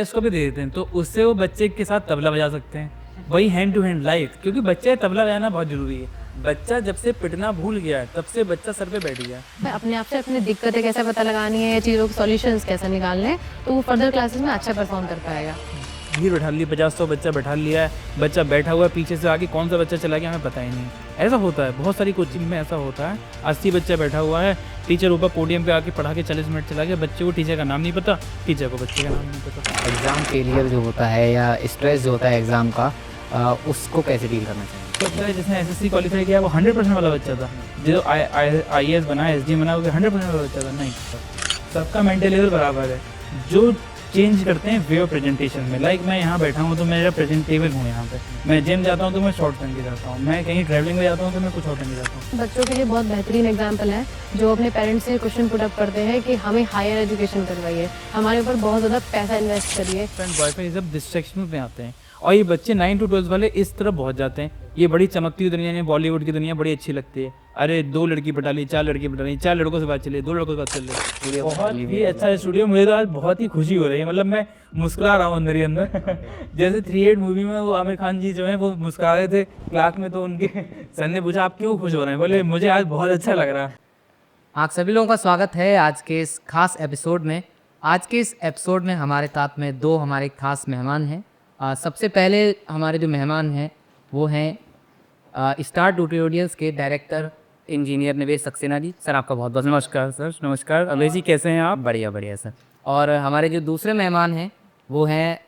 इसको भी दे देते हैं, तो उससे वो बच्चे के साथ तबला बजा सकते हैं। वही हैंड टू हैंड लाइफ, क्योंकि बच्चे तबला बजाना बहुत ज़रूरी है। बच्चा जब से पिटना भूल गया है तब से बच्चा सर पे बैठ गया है। अपने आप से अपनी दिक्कतें कैसे पता लगानी है, चीज़ों के सॉल्यूशंस कैसे निकालने हैं, तो वो फर्दर क्लासेस में अच्छा परफॉर्म कर पाएगा। भीड़ बैठा ली, 50-100 बच्चा बैठा लिया है, बच्चा बैठा हुआ है, पीछे से आगे कौन सा बच्चा चला गया हमें पता ही नहीं। ऐसा होता है, बहुत सारी कोचिंग में ऐसा होता है। 80 बच्चा बैठा हुआ है, टीचर ऊपर पोडियम पे आके पढ़ा के 40 मिनट चला गया, बच्चे को टीचर का नाम नहीं पता, टीचर को बच्चे का नाम नहीं पता। एग्ज़ाम फेलियर जो होता है या स्ट्रेस जो होता है एग्ज़ाम का, उसको कैसे डील करना चाहिए? तो जिसने एसएससी क्वालिफाई किया वो 100% वाला बच्चा था, जो IAS बना, SDM बना, वो 100% वाला बच्चा था। नहीं, सबका मेंटल लेवल बराबर है। जो चेंज करते हैं वे ऑफ प्रेजेंटेशन में। लाइक मैं यहाँ बैठा हूँ तो मेरा प्रेजेंटेबल हूँ यहाँ पे, मैं जिम जाता हूँ तो मैं शॉर्ट पहन के जाता हूँ, मैं कहीं ट्रैवलिंग में जाता हूँ तो मैं कुछ और पहन के जाता हूँ। बच्चों के लिए बहुत बेहतरीन एग्जाम्पल है जो अपने पेरेंट्स से क्वेश्चन पुट अप करते हैं कि हमें हायर एजुकेशन करवाइए, हमारे ऊपर बहुत ज़्यादा पैसा इन्वेस्ट करिए। फ्रेंड बॉयफ्रेंड सब डिस्ट्रैक्शन में आते हैं, और ये बच्चे 9 to 12 वाले इस तरफ पहुँच जाते हैं। ये बड़ी चमकती हुई दुनिया है, बॉलीवुड की दुनिया बड़ी अच्छी लगती है। अरे 2 लड़की पटा ली, 4 लड़की पटा ली, 4 लड़कों से बात चली, 2 लड़कों से बात चल रही। बहुत ही अच्छा स्टूडियो, मुझे तो आज बहुत ही खुशी हो रही है, मतलब मैं मुस्कुरा रहा हूँ अंदर ही अंदर। जैसे 3-8 मूवी में वो आमिर खान जी जो है वो मुस्कुरा रहे थे क्लास में, तो उनके सर ने पूछा आप क्यों खुश हो रहे हैं, बोले मुझे आज बहुत अच्छा लग रहा है। आप सभी लोगों का स्वागत है आज के इस खास एपिसोड में। आज के इस एपिसोड में हमारे साथ में 2 हमारे खास मेहमान हैं। सबसे पहले हमारे जो मेहमान हैं वो हैं स्टार ट्यूटोरियल्स के डायरेक्टर इंजीनियर निवेश सक्सेना जी। सर आपका बहुत बहुत नमस्कार सर। नमस्कार अभय जी, कैसे हैं आप? बढ़िया बढ़िया सर। और हमारे जो दूसरे मेहमान हैं वो हैं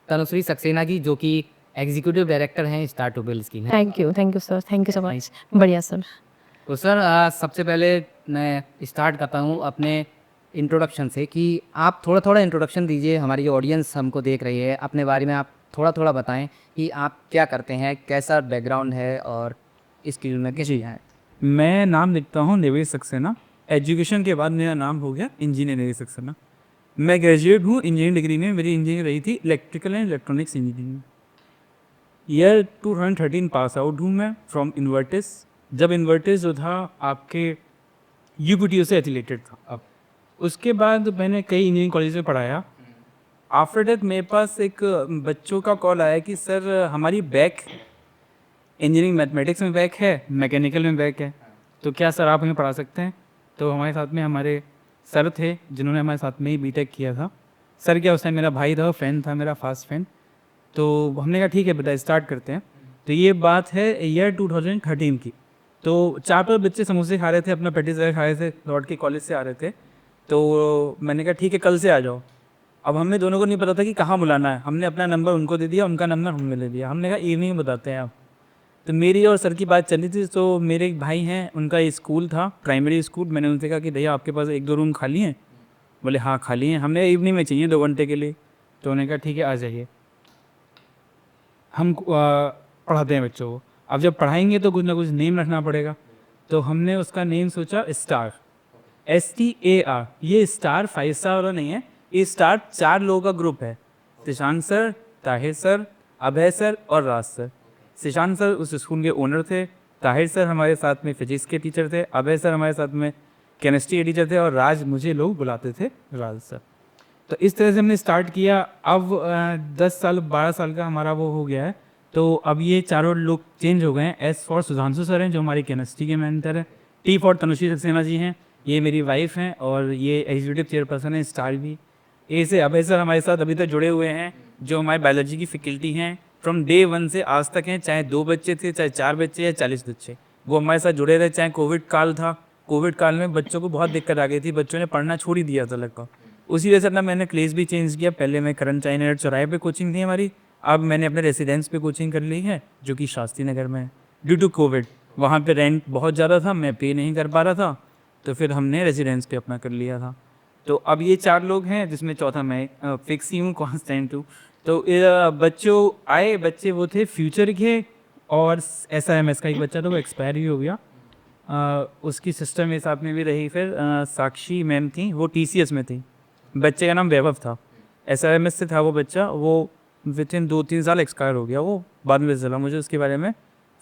तनुश्री सक्सेना जी, जो कि एग्जीक्यूटिव डायरेक्टर हैं स्टार ट्यूटोरियल्स की। Thank you sir, thank you so much. बढ़िया सर। तो सर सबसे पहले मैं स्टार्ट करता हूँ अपने इंट्रोडक्शन से कि आप थोड़ा इंट्रोडक्शन दीजिए, हमारी ऑडियंस हमको देख रही है, अपने बारे में आप थोड़ा बताएं कि आप क्या करते हैं, कैसा बैकग्राउंड है और इस फील्ड में कैसे हैं। मैं नाम लिखता हूँ निवेश सक्सेना, एजुकेशन के बाद मेरा नाम हो गया इंजीनियर निवेश सक्सेना। मैं ग्रेजुएट हूँ इंजीनियरिंग डिग्री में, मेरी इंजीनियरिंग रही थी electrical and electronics engineering. Year 2013 pass out हूँ मैं फ्रॉम इन्वर्टिस। जब इन्वर्टिस जो था आपके UPTO से एफिलिएटेड था। अब उसके बाद मैंने कई इंजीनियरिंग कॉलेज में पढ़ाया। आफ्टर दैट मेरे पास एक बच्चों का कॉल आया कि सर हमारी बैक इंजीनियरिंग मैथमेटिक्स में बैक है, मैकेनिकल में बैक है, तो क्या सर आप हमें पढ़ा सकते हैं? तो हमारे साथ में हमारे सर थे जिन्होंने हमारे साथ में ही बीटेक किया था। सर क्या उस टाइम मेरा भाई था, फैन था मेरा, फास्ट फैन। तो हमने कहा ठीक है बेटा स्टार्ट करते हैं। तो ये बात है ईयर 2013 की। तो 4-5 बच्चे समोसे खा रहे थे, अपना पेटिस वगैरह खा रहे थे, लौट के कॉलेज से आ रहे थे। तो मैंने कहा ठीक है कल से आ जाओ। अब हमने दोनों को नहीं पता था कि कहाँ बुलाना है, हमने अपना नंबर उनको दे दिया, उनका नंबर हमने ले लिया। हमने कहा इवनिंग बताते हैं आप। तो मेरी और सर की बात चली थी। तो मेरे एक भाई हैं, उनका स्कूल था प्राइमरी स्कूल। मैंने उनसे कहा कि भैया आपके पास 1-2 रूम खाली हैं? बोले हाँ खाली हैं, हमने इवनिंग में चाहिए 2 घंटे के लिए। तो उन्होंने कहा ठीक है आ जाइए, हम पढ़ाते हैं बच्चों को। अब जब पढ़ाएंगे तो कुछ ना कुछ नेम रखना पड़ेगा। तो हमने उसका नेम सोचा स्टार, STAR। ये स्टार 5 स्टार वाला नहीं है, ये स्टार 4 लोगों का ग्रुप है। सिशांत सर, ताहिर सर, अभय सर और राज सर। सिशांत सर उस स्कूल के ओनर थे, ताहिर सर हमारे साथ में फिजिक्स के टीचर थे, अभय सर हमारे साथ में केमिस्ट्री के टीचर थे, और राज मुझे लोग बुलाते थे राज सर। तो इस तरह से हमने स्टार्ट किया। अब 10 साल 12 साल का हमारा वो हो गया है। तो अब ये चारों लोग चेंज हो गए हैं। S फॉर सुधांशु सर हैं जो हमारी केमिस्ट्री के मेंटर है, T फॉर तनुश्री सक्सेना जी हैं, ये मेरी वाइफ हैं, और ये एग्जीक्यूटिव चेयरपर्सन है स्टार भी। A से अभय सर हमारे साथ अभी तक जुड़े हुए हैं, जो हमारे बायोलॉजी की फैकल्टी हैं, फ्रॉम डे 1 से आज तक हैं। चाहे 2 बच्चे थे, चाहे 4 बच्चे या 40 बच्चे, वो हमारे साथ जुड़े रहे। चाहे कोविड काल था, कोविड काल में बच्चों को बहुत दिक्कत आ गई थी, बच्चों ने पढ़ना छोड़ ही दिया था लगभग। उसी वजह से अपना मैंने प्लेस भी चेंज किया। पहले मैं करण चाइना चौराहे पे कोचिंग थी हमारी, अब मैंने अपने रेसिडेंस पे कोचिंग कर ली है जो कि शास्त्री नगर में है। ड्यू टू कोविड वहाँ पे रेंट बहुत ज़्यादा था, मैं पे नहीं कर पा रहा था, तो फिर हमने रेसिडेंस पे अपना कर लिया था। तो अब ये 4 लोग हैं जिसमें चौथा मैं फिक्स ही हूँ, कॉन्स्टेंट हूँ। तो बच्चों आए, बच्चे वो थे फ्यूचर के, और SIMS का एक बच्चा था वो एक्सपायर ही हो गया। उसकी सिस्टर मेरे साथ में भी रही। फिर साक्षी मैम थी, वो TCS में थी, बच्चे का नाम वैभव था। SIMS से था वो बच्चा, वो विथिन 2-3 साल एक्सपायर हो गया। वो बाद में चला, मुझे उसके बारे में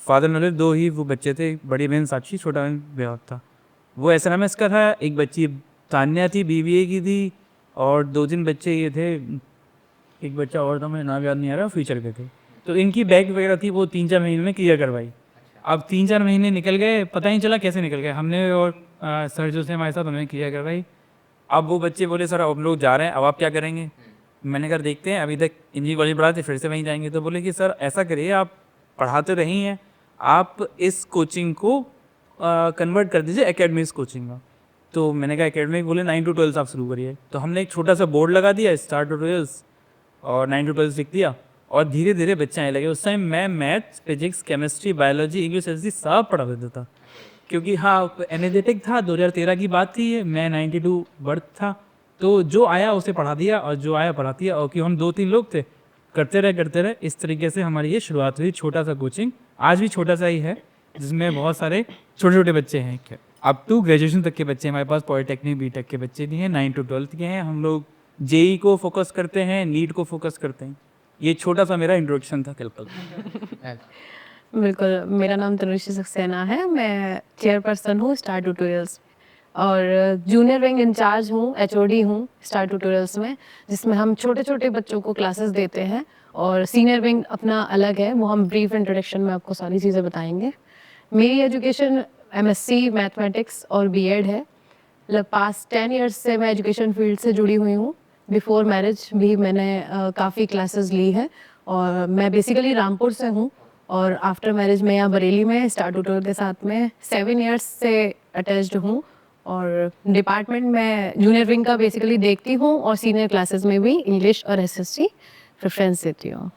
फादर नॉलेज। 2 ही वो बच्चे थे, बड़ी बहन साक्षी, छोटा बहन वैभव था। वो SIMS का था। एक बच्ची तान्या थी, BBA की थी, और 2-3 बच्चे ये थे एक बच्चा और था, मुझे नाम याद नहीं आ रहा, फ्यूचर के थे। तो इनकी बैग वगैरह थी, वो 3-4 महीने में क्लियर करवाई। अब 3-4 महीने निकल गए, पता ही नहीं चला कैसे निकल गए। हमने और सर जो थे हमारे साथ, उन्होंने क्लियर करवाई। अब वो बच्चे बोले सर अब हम लोग जा रहे हैं, अब आप क्या करेंगे? मैंने कहा देखते हैं, अभी तक इंजीनियरिंग कॉलेज पढ़ाते, फिर से वहीं जाएंगे। तो बोले कि सर ऐसा करिए, आप पढ़ाते रही हैं, आप इस कोचिंग को कन्वर्ट कर दीजिए एकेडमिक्स कोचिंग में। तो मैंने कहा एकेडमिक? बोले 9 to 12 आप शुरू करिए। तो हमने एक छोटा सा बोर्ड लगा दिया, स्टार्ट ट्यूटोरियल्स, और 9 to 12 लिख दिया, और धीरे धीरे बच्चे आने लगे। उस टाइम मैं maths, physics, chemistry, biology, English, SSC सब पढ़ा देता था, क्योंकि हाँ एनर्जेटिक था। 2013 की बात थी ये, मैं 92 बर्थ था। तो जो आया उसे पढ़ा दिया, और जो आया पढ़ा दिया। और क्यों, हम 2-3 लोग थे, करते रहे। इस तरीके से हमारी ये शुरुआत हुई, छोटा सा कोचिंग। आज भी छोटा सा ही है, जिसमें बहुत सारे छोटे छोटे बच्चे हैं। अप टू ग्रेजुएशन तक के बच्चे हमारे पास, पॉलिटेक्निक, बीटेक के बच्चे भी हैं, 9 to 12 के हैं। हम लोग जेई को फोकस करते हैं, नीट को फोकस करते हैं। ये छोटा सा मेरा इंट्रोडक्शन था कल्पना। बिल्कुल, मेरा नाम तनुषी सक्सेना है, मैं चेयरपर्सन हूँ स्टार ट्यूटोरियल्स, और जूनियर विंग इंचार्ज हूँ, एचओडी हूँ स्टार ट्यूटोरियल्स में, जिसमें हम छोटे छोटे बच्चों को क्लासेस देते हैं। और सीनियर विंग अपना अलग है, वो हम ब्रीफ इंट्रोडक्शन में आपको सारी चीज़ें बताएंगे। मेरी एजुकेशन एमएससी मैथमेटिक्स और बीएड है। पास्ट 10 ईयर्स से मैं एजुकेशन फील्ड से जुड़ी हुई हूँ। बिफोर मैरिज भी मैंने काफ़ी क्लासेस ली है, और मैं बेसिकली रामपुर से हूँ, और आफ्टर मैरिज मैं यहाँ बरेली में स्टार ट्यूटोरियल के साथ में 7 ईयर्स से अटैच्ड हूँ। और डिपार्टमेंट में जूनियर विंग का बेसिकली देखती हूँ, और सीनियर क्लासेस में भी इंग्लिश और एसएससी प्रेफरेंस देती हूँ।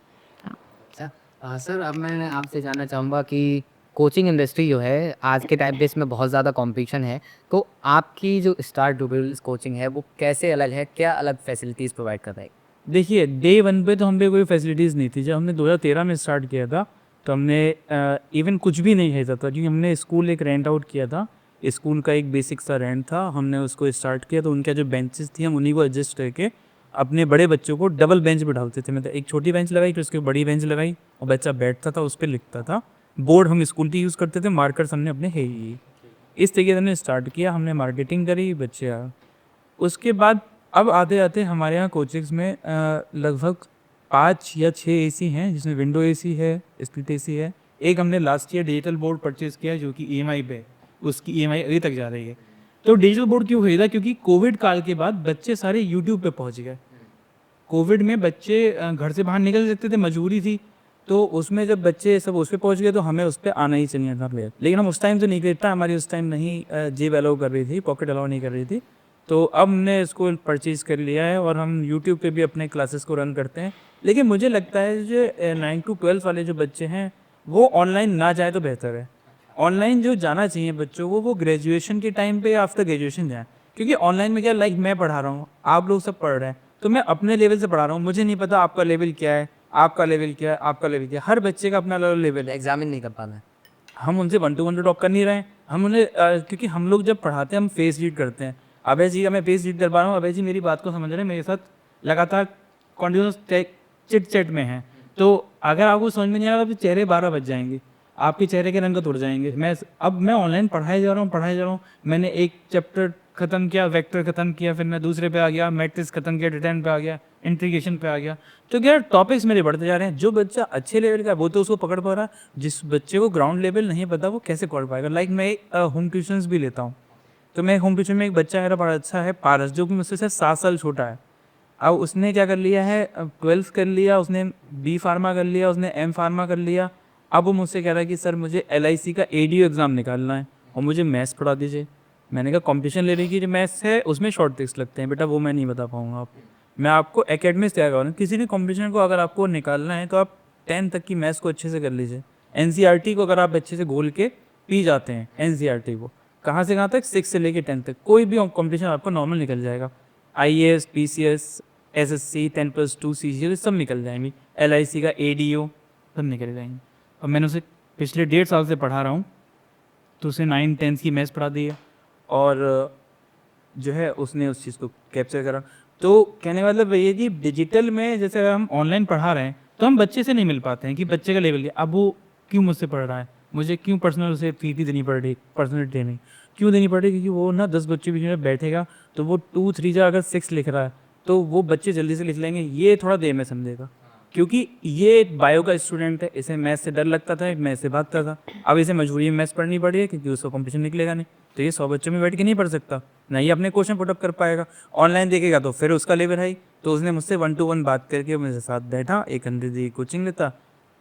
अच्छा सर, अब मैं आपसे जानना चाहूँगा कि कोचिंग इंडस्ट्री जो है आज के टाइम पे, इसमें बहुत ज़्यादा कंपटीशन है, तो आपकी जो स्टार ट्यूटोरियल्स कोचिंग है वो कैसे अलग है, क्या अलग फैसिलिटीज़ प्रोवाइड कर रहा है? देखिए, डे 1 पे तो हम पे कोई फैसिलिटीज़ नहीं थी। जब हमने 2013 में स्टार्ट किया था, तो हमने इवन कुछ भी नहीं खरीदा था, क्योंकि हमने स्कूल एक रेंट आउट किया था। स्कूल का एक बेसिक सा रेंट था, हमने उसको स्टार्ट किया। तो उनका जो बेंचेस थी, हम उन्हीं को एडजस्ट करके अपने बड़े बच्चों को डबल बेंच बिठाते थे। मतलब एक छोटी बेंच लगाई, फिर उसके बड़ी बेंच लगाई, और बच्चा बैठता था, उस पर लिखता था। बोर्ड हम स्कूल की यूज़ करते थे, मार्कर्स हमने अपने है ही। इस तरीके से हमने स्टार्ट किया, हमने मार्केटिंग करी, बच्चे आए। उसके बाद अब आते आते हमारे यहाँ कोचिंग्स में लगभग 5 या 6 एसी हैं, जिसमें विंडो एसी है, स्प्लिट एसी है। एक हमने last year digital board purchase किया, जो कि ईएमआई पे, उसकी ईएमआई अभी तक जा रही है। तो डिजिटल बोर्ड क्यों खरीदा? क्योंकि कोविड काल के बाद बच्चे सारे यूट्यूब पे पहुँच गए। कोविड में बच्चे घर से बाहर निकल सकते थे, मजबूरी थी। तो उसमें जब बच्चे सब उस पर पहुँच गए, तो हमें उस पर आना ही चाहिए था। लेकिन हम उस टाइम तो नहीं खरीदता, हमारी उस टाइम नहीं जेब अलाउ कर रही थी, पॉकेट अलाउ नहीं कर रही थी। तो अब हमने इसको परचेज़ कर लिया है, और हम यूट्यूब पे भी अपने क्लासेस को रन करते हैं। लेकिन मुझे लगता है जो 9 to 12 वाले जो बच्चे हैं, वो ऑनलाइन ना जाए तो बेहतर है। ऑनलाइन जो जाना चाहिए बच्चों को, वो ग्रेजुएशन के टाइम पे, आफ्टर ग्रेजुएशन जाए। क्योंकि ऑनलाइन में क्या, लाइक मैं पढ़ा रहा हूँ, आप लोग सब पढ़ रहे हैं, तो मैं अपने लेवल से पढ़ा रहा हूँ। मुझे नहीं पता आपका लेवल क्या है, आपका लेवल क्या है, आपका लेवल क्या है। हर बच्चे का अपना अलग लेवल है। एग्जामिन नहीं कर पाना है। हम उनसे 1 to 1 टॉक कर नहीं रहे हैं। हम उन्हें क्योंकि हम लोग जब पढ़ाते हैं, हम फेस रीड करते हैं। अभय जी का मैं फेस रीड कर पा रहा हूँ, अभय जी मेरी बात को समझ रहे हैं, मेरे साथ लगातार कॉन्टिन्यूस चिट चैट में हैं। तो अगर आपको समझ में नहीं आएगा, तो चेहरे 12 बज जाएंगे, आपके चेहरे के रंग उड़ जाएंगे। मैं ऑनलाइन पढ़ाए जा रहा हूँ। मैंने एक चैप्टर ख़त्म किया, वेक्टर ख़त्म किया, फिर मैं दूसरे पे आ गया, मैट्रिक्स ख़त्म किया, डिटर्मिनेंट पे आ गया, इंटीग्रेशन पे आ गया। तो क्या टॉपिक्स मेरे बढ़ते जा रहे हैं। जो बच्चा अच्छे लेवल का है, वो तो उसको पकड़ पा रहा है। जिस बच्चे को ग्राउंड लेवल नहीं पता, वो कैसे पकड़ पाएगा? लाइक मैं होम ट्यूशन्स भी लेता हूँ। तो मैं होम ट्यूशन में एक बच्चा मेरा बड़ा अच्छा है, पारस, जो कि मुझसे 7 साल छोटा है। अब उसने क्या कर लिया है, 12th कर लिया, उसने बी फार्मा कर लिया, उसने एम फार्मा कर लिया। अब वो मुझसे कह रहा है कि सर मुझे LIC का ADU एग्ज़ाम निकालना है, और मुझे मैथ्स पढ़ा दीजिए। मैंने कहा कॉम्पिटिशन ले रही कि जो मैथ्स है उसमें शॉर्ट ट्रिक्स लगते हैं, बेटा वो मैं नहीं बता पाऊँगा आपको। मैं आपको एकेडमिक्स तैयार करूँ। किसी भी कॉम्पिटिशन को अगर आपको निकालना है, तो आप 10 तक की मैथ्स को अच्छे से कर लीजिए। NCERT को अगर आप अच्छे से घोल के पी जाते हैं, NCERT को कहाँ से कहाँ तक, 6 से लेके 10 तक, कोई भी कॉम्पिटिशन आपको नॉर्मल निकल जाएगा। IAS, PCS, SSC, 10+2 CGL सब निकल जाएंगी। LIC का ADO सब निकल जाएंगे। और मैंने उसे पिछले 1.5 साल से पढ़ा रहा हूँ, तो उसे 9th-10th की मैथ्स पढ़ा दी है, और जो है उसने उस चीज़ को कैप्चर करा। तो कहने का मतलब ये कि डिजिटल में जैसे अगर हम ऑनलाइन पढ़ा रहे हैं, तो हम बच्चे से नहीं मिल पाते हैं कि बच्चे का लेवल क्या। अब वो क्यों मुझसे पढ़ रहा है, मुझे क्यों पर्सनल उसे फी देनी पड़ रही, पर्सनल ट्रेनिंग क्यों देनी पड़ रही? क्योंकि वो ना 10 बच्चे बीच में बैठेगा, तो वो 2 3 अगर 6 लिख रहा है, तो वो बच्चे जल्दी से लिख लेंगे, ये थोड़ा देर में समझेगा, क्योंकि ये बायो का स्टूडेंट है, इसे मैथ्स से डर लगता था, मैथ्स से भागता था। अब इसे मजबूरी में मैथ्स पढ़नी पड़ी है क्योंकि उसको कंपटीशन निकलेगा नहीं, तो ये 100 बच्चों में बैठ के नहीं पढ़ सकता, ना ये अपने क्वेश्चन पुटअप कर पाएगा। ऑनलाइन देखेगा तो फिर उसका लेवल हाई, तो उसने मुझसे 1 to 1 बात करके मेरे साथ बैठा, 1 घंटे की कोचिंग लेता,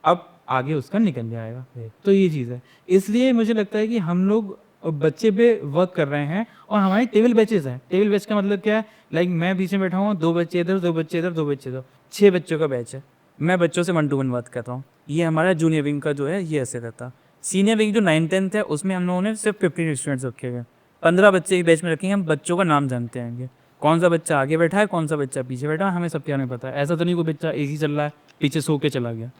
अब आगे उसका निकल जाएगा। तो ये चीज़ है, इसलिए मुझे लगता है कि हम लोग बच्चे पे वर्क कर रहे हैं। और हमारे टेबल बैचेस हैं। टेबल बैच का मतलब क्या है, लाइक मैं बीच में बैठा हूँ, 2 बच्चे इधर, 2 बच्चे इधर, 2 बच्चे इधर, 6 बच्चों का बैच है। मैं बच्चों से 1 to 1 बात करता हूँ। ये हमारा जूनियर विंग का जो है ये ऐसे रहता। सीनियर विंग जो 9th-10th है उसमें हम लोगों ने सिर्फ 15 स्टूडेंट्स रखे हुए, 15 बच्चे एक बैच में रखेंगे। हम बच्चों का नाम जानते हैं, कौन सा बच्चा आगे बैठा है, कौन सा बच्चा पीछे बैठा है, हमें सब क्या नहीं पता है। ऐसा तो नहीं कोई बच्चा एक ही चल रहा है, पीछे सो के चला गया।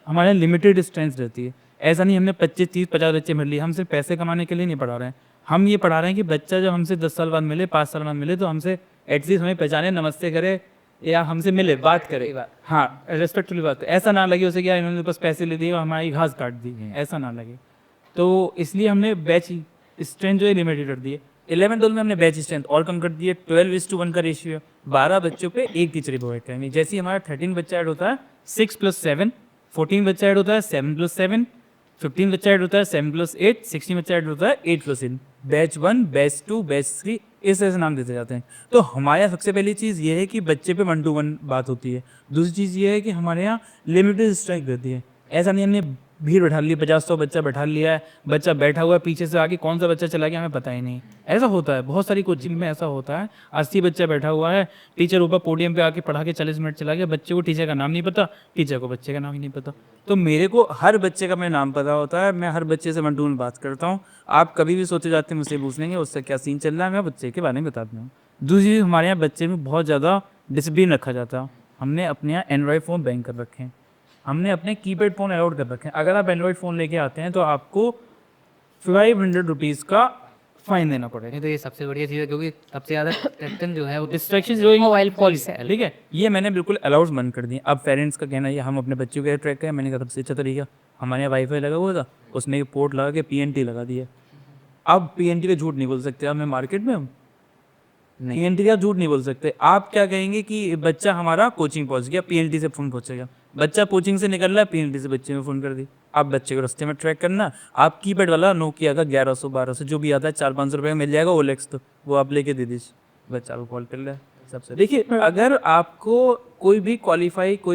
हमारे लिमिटेड स्ट्रेंथ रहती है। ऐसा नहीं हमने 25, 30, 50 बच्चे भर लिए। हम सिर्फ पैसे कमाने के लिए नहीं पढ़ा रहे हैं, हम ये पढ़ा रहे हैं कि बच्चा जब हमसे 10 साल बाद मिले, 5 साल बाद मिले, तो हमसे एटलीस्ट हमें पहचाने, नमस्ते करे या हमसे मिले, बात करे। हाँ, रेस्पेक्टफुल बात। ऐसा ना लगे उसे कि यार इन्होंने बस पैसे ले दिए और हमारी घास काट दी, ऐसा ना लगे। तो इसलिए हमने बैच स्ट्रेंथ जो है लिमिटेड कर दी है। 11th-12 में हमने बैच स्ट्रेंथ और कम कर दी है। 12:1 का रेशियो है, 12 बच्चों पे एक टीचर प्रोवाइड करेंगे। जैसे ही हमारा 13 बच्चा ऐड होता है 6 + 7, 14 बच्चा ऐड होता है 7 + 7, 15 बच्चा ऐड होता है 7 + 8, 16 बच्चा ऐड होता है 8 + 8। बैच 1, बैच 2, बैच 3 इस तरह से नाम देते जाते हैं। तो हमारे यहाँ सबसे पहली चीज़ ये है कि बच्चे पे 1 to 1 बात होती है। दूसरी चीज़ ये है कि हमारे यहाँ लिमिटेड स्ट्राइक रहती है। ऐसा नहीं हमने भीड़ बैठा ली, 50-100 बच्चा बैठा लिया है, बच्चा बैठा हुआ है, पीछे से आगे कौन सा बच्चा चला गया हमें पता ही नहीं। ऐसा होता है, बहुत सारी कोचिंग में ऐसा होता है। 80 बच्चा बैठा हुआ है, टीचर ऊपर पोडियम पे आके पढ़ा के 40 मिनट चला गया, बच्चे को टीचर का नाम नहीं पता, टीचर को बच्चे का नाम ही नहीं पता। तो मेरे को हर बच्चे का मेरा नाम पता होता है, मैं हर बच्चे से 1 to 1 बात करता हूँ। आप कभी भी सोचे जाते हैं मुझसे पूछ लेंगे उससे क्या सीन चल रहा है, मैं बच्चे के बारे में बताता हूँ। दूसरी चीज़, हमारे यहाँ बच्चे में बहुत ज़्यादा डिसिप्लिन रखा जाता है। हमने अपने यहाँ एंड्रॉयड फ़ोन बैन कर रखे हैं, हमने अपने कीपैड फ़ोन अलाउड कर रखे हैं। अगर आप एंड्रॉयड फ़ोन लेके आते हैं तो आपको 500 रुपीज़ का फाइन देना पड़ेगा। नहीं तो ये सबसे बढ़िया चीज़ है, क्योंकि सबसे ज़्यादा डिस्ट्रैक्शन जो है वो डिस्ट्रैक्शन जो मोबाइल कॉल से। ठीक है, ये मैंने बिल्कुल अलाउड बंद कर दी। अब पेरेंट्स का कहना है हम अपने बच्चों को ट्रैक करें, मैंने कहा सबसे अच्छा तरीका, हमारे यहाँ वाईफाई लगा हुआ था, उसमें एक पोर्ट लगा के PNT लगा दिया। अब PNT पे झूठ नहीं बोल सकते, अब मैं मार्केट में हूँ, PNT का झूठ नहीं बोल सकते। आप क्या कहेंगे कि बच्चा हमारा कोचिंग पहुँच गया, PNT से फ़ोन पहुँचेगा। बच्चा कोचिंग से निकल रहा है, PNT से बच्चे में फ़ोन कर दी। आप बच्चे को रास्ते में ट्रैक करना, आप कीपैड वाला नोकिया का 1100, 1200 जो भी आता है 400-500 रुपये का मिल जाएगा OLX, तो वो आप लेके दे दीजिए, बच्चा को कॉल कर ले। सबसे देखिए, अगर आपको कोई भी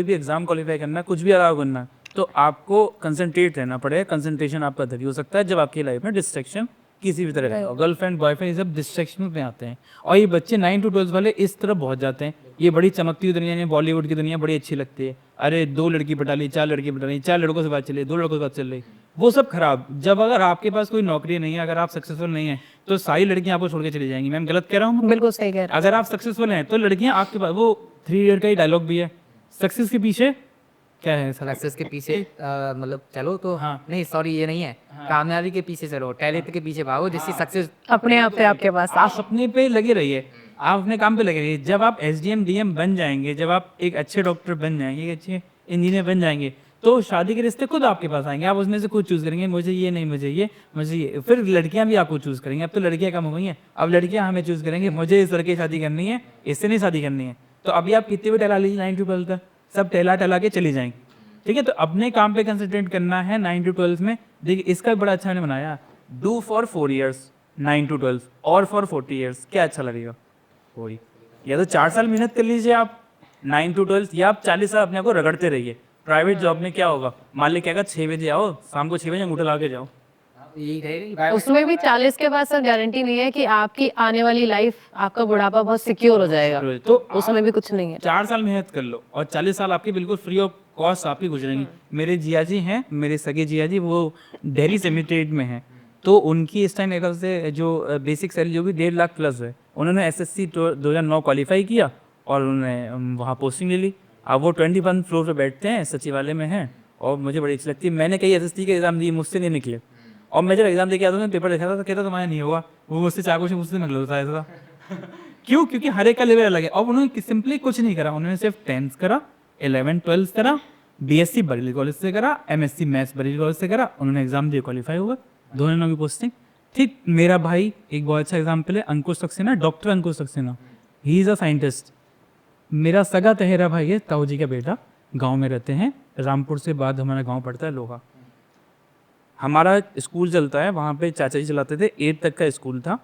एग्ज़ाम क्वालिफाई करना, कुछ भी अलाउ करना, तो आपको कंसंट्रेट रहना पड़ेगा। कंसंट्रेशन आपका तभी हो सकता है जब आपकी लाइफ में डिस्ट्रैक्शन किसी भी तरह का, गर्लफ्रेंड, बॉयफ्रेंड, ये सब डिस्ट्रैक्शन में आते हैं। और ये बच्चे 9 to 12 वाले इस तरफ बहुत जाते हैं। ये बड़ी चमकती हुई दुनिया है, बॉलीवुड की दुनिया बड़ी अच्छी लगती है। अरे 2 लड़की पटा ली, 4 लड़की पटा ली, 4 लड़कों से बात चली, 2 लड़कों से बात चल रही, वो सब खराब। जब अगर आपके पास कोई नौकरी नहीं है, अगर आप सक्सेसफुल नहीं है, तो सारी लड़कियां आपको छोड़ के चली जाएंगी। मैम गलत कह रहा हूँ? बिल्कुल सही कह रहे हैं। अगर आप सक्सेसफुल हैं तो लड़कियां आपके पास, वो 3 इडियट का ही डायलॉग भी है, सक्सेस के पीछे क्या है सर? सक्सेस के पीछे मतलब चलो तो हाँ। नहीं, सॉरी ये नहीं है, कामयाबी के पीछे चलो, टैलेंट के पीछे भागो, जिससे सक्सेस अपने आप पे आपके पास। आप अपने पे लगे रहिए, आप अपने काम पे लगे रहिए। जब आप SDM DM बन जाएंगे, जब आप एक अच्छे डॉक्टर बन जाएंगे, एक अच्छे इंजीनियर बन जाएंगे, तो शादी के रिश्ते खुद आपके पास आएंगे। आप उसमें से खुद चूज़ करेंगे, मुझे ये नहीं, मुझे ये। फिर लड़कियां भी आपको चूज़ करेंगी। अब तो लड़कियां कम हो गई हैं, अब लड़कियां हमें चूज़ करेंगे, मुझे इस लड़के शादी करनी है, इससे नहीं शादी करनी है। तो अभी आप कितने भी टहला लीजिए 9 to 12 तक, सब टहला के चली जाएंगे। ठीक है, तो अपने काम पे कंसंट्रेट करना है 9 to 12 में। देखिए, इसका बड़ा अच्छा मैंने बनाया, डू फॉर 4 years 9 to 12 और फॉर 40 years। क्या अच्छा लगेगा? कोई या तो 4 साल मेहनत कर लीजिए आप 9 to 12, या आप 40 साल अपने आप को रगड़ते रहिए। प्राइवेट जॉब में क्या होगा, मालिक कहेगा 6 बजे आओ, शाम को 6 बजे अंगूठा ला के जाओ। यही रहेगा। उसमें भी 40 के बाद सर गारंटी नहीं है कि आपकी आने वाली लाइफ, आपका बुढ़ापा बहुत सिक्योर हो जाएगा। तो उसमें भी कुछ नहीं है। 4 साल मेहनत कर लो और 40 साल आपके बिल्कुल फ्री ऑफ कॉस्ट आपकी गुजरेंगी। मेरे जिया जी हैं, मेरे सगे जिया जी, वो दिल्ली सेमिटेड में हैं, तो उनकी इस टाइम एक से जो बेसिक सैलरी जो भी 1.5 लाख प्लस है, उन्होंने SSC 2009 क्वालिफाई किया और उन्होंने वहाँ पोस्टिंग ले ली। अब वो 21 फ्लोर पे बैठते हैं, सचिवालय में हैं, और मुझे बड़ी अच्छी लगती है। मैंने कई SSC के एग्जाम दिए, मुझसे नहीं निकले, और मैं जब एग्जाम देके आता था, पेपर देखा था तो कहता तुम्हारा नहीं होगा, वो मुझसे 4 क्वेश्चन मुझसे निकल होता है ऐसा। क्यों? क्योंकि हर एक का लेवल अलग है। और उन्होंने सिंपली कुछ नहीं करा, उन्होंने सिर्फ 10th करा, 11th 12th करा, BSc बरेली कॉलेज से करा, MSc मैथ्स बरेली कॉलेज से करा, उन्होंने एग्जाम दिए, क्वालिफाई हुआ, दोनों की पोस्टिंग। ठीक, मेरा भाई एक बहुत अच्छा एग्जाम्पल है, Ankush Saxena, doctor Ankush Saxena. He is a scientist, मेरा सगा तहेरा भाई है, ताऊ जी का बेटा, गांव में रहते हैं। रामपुर से बाद हमारा गांव पड़ता है लोहा। हमारा स्कूल चलता है वहाँ पे, चाचा जी चलाते थे, 8 तक का स्कूल था।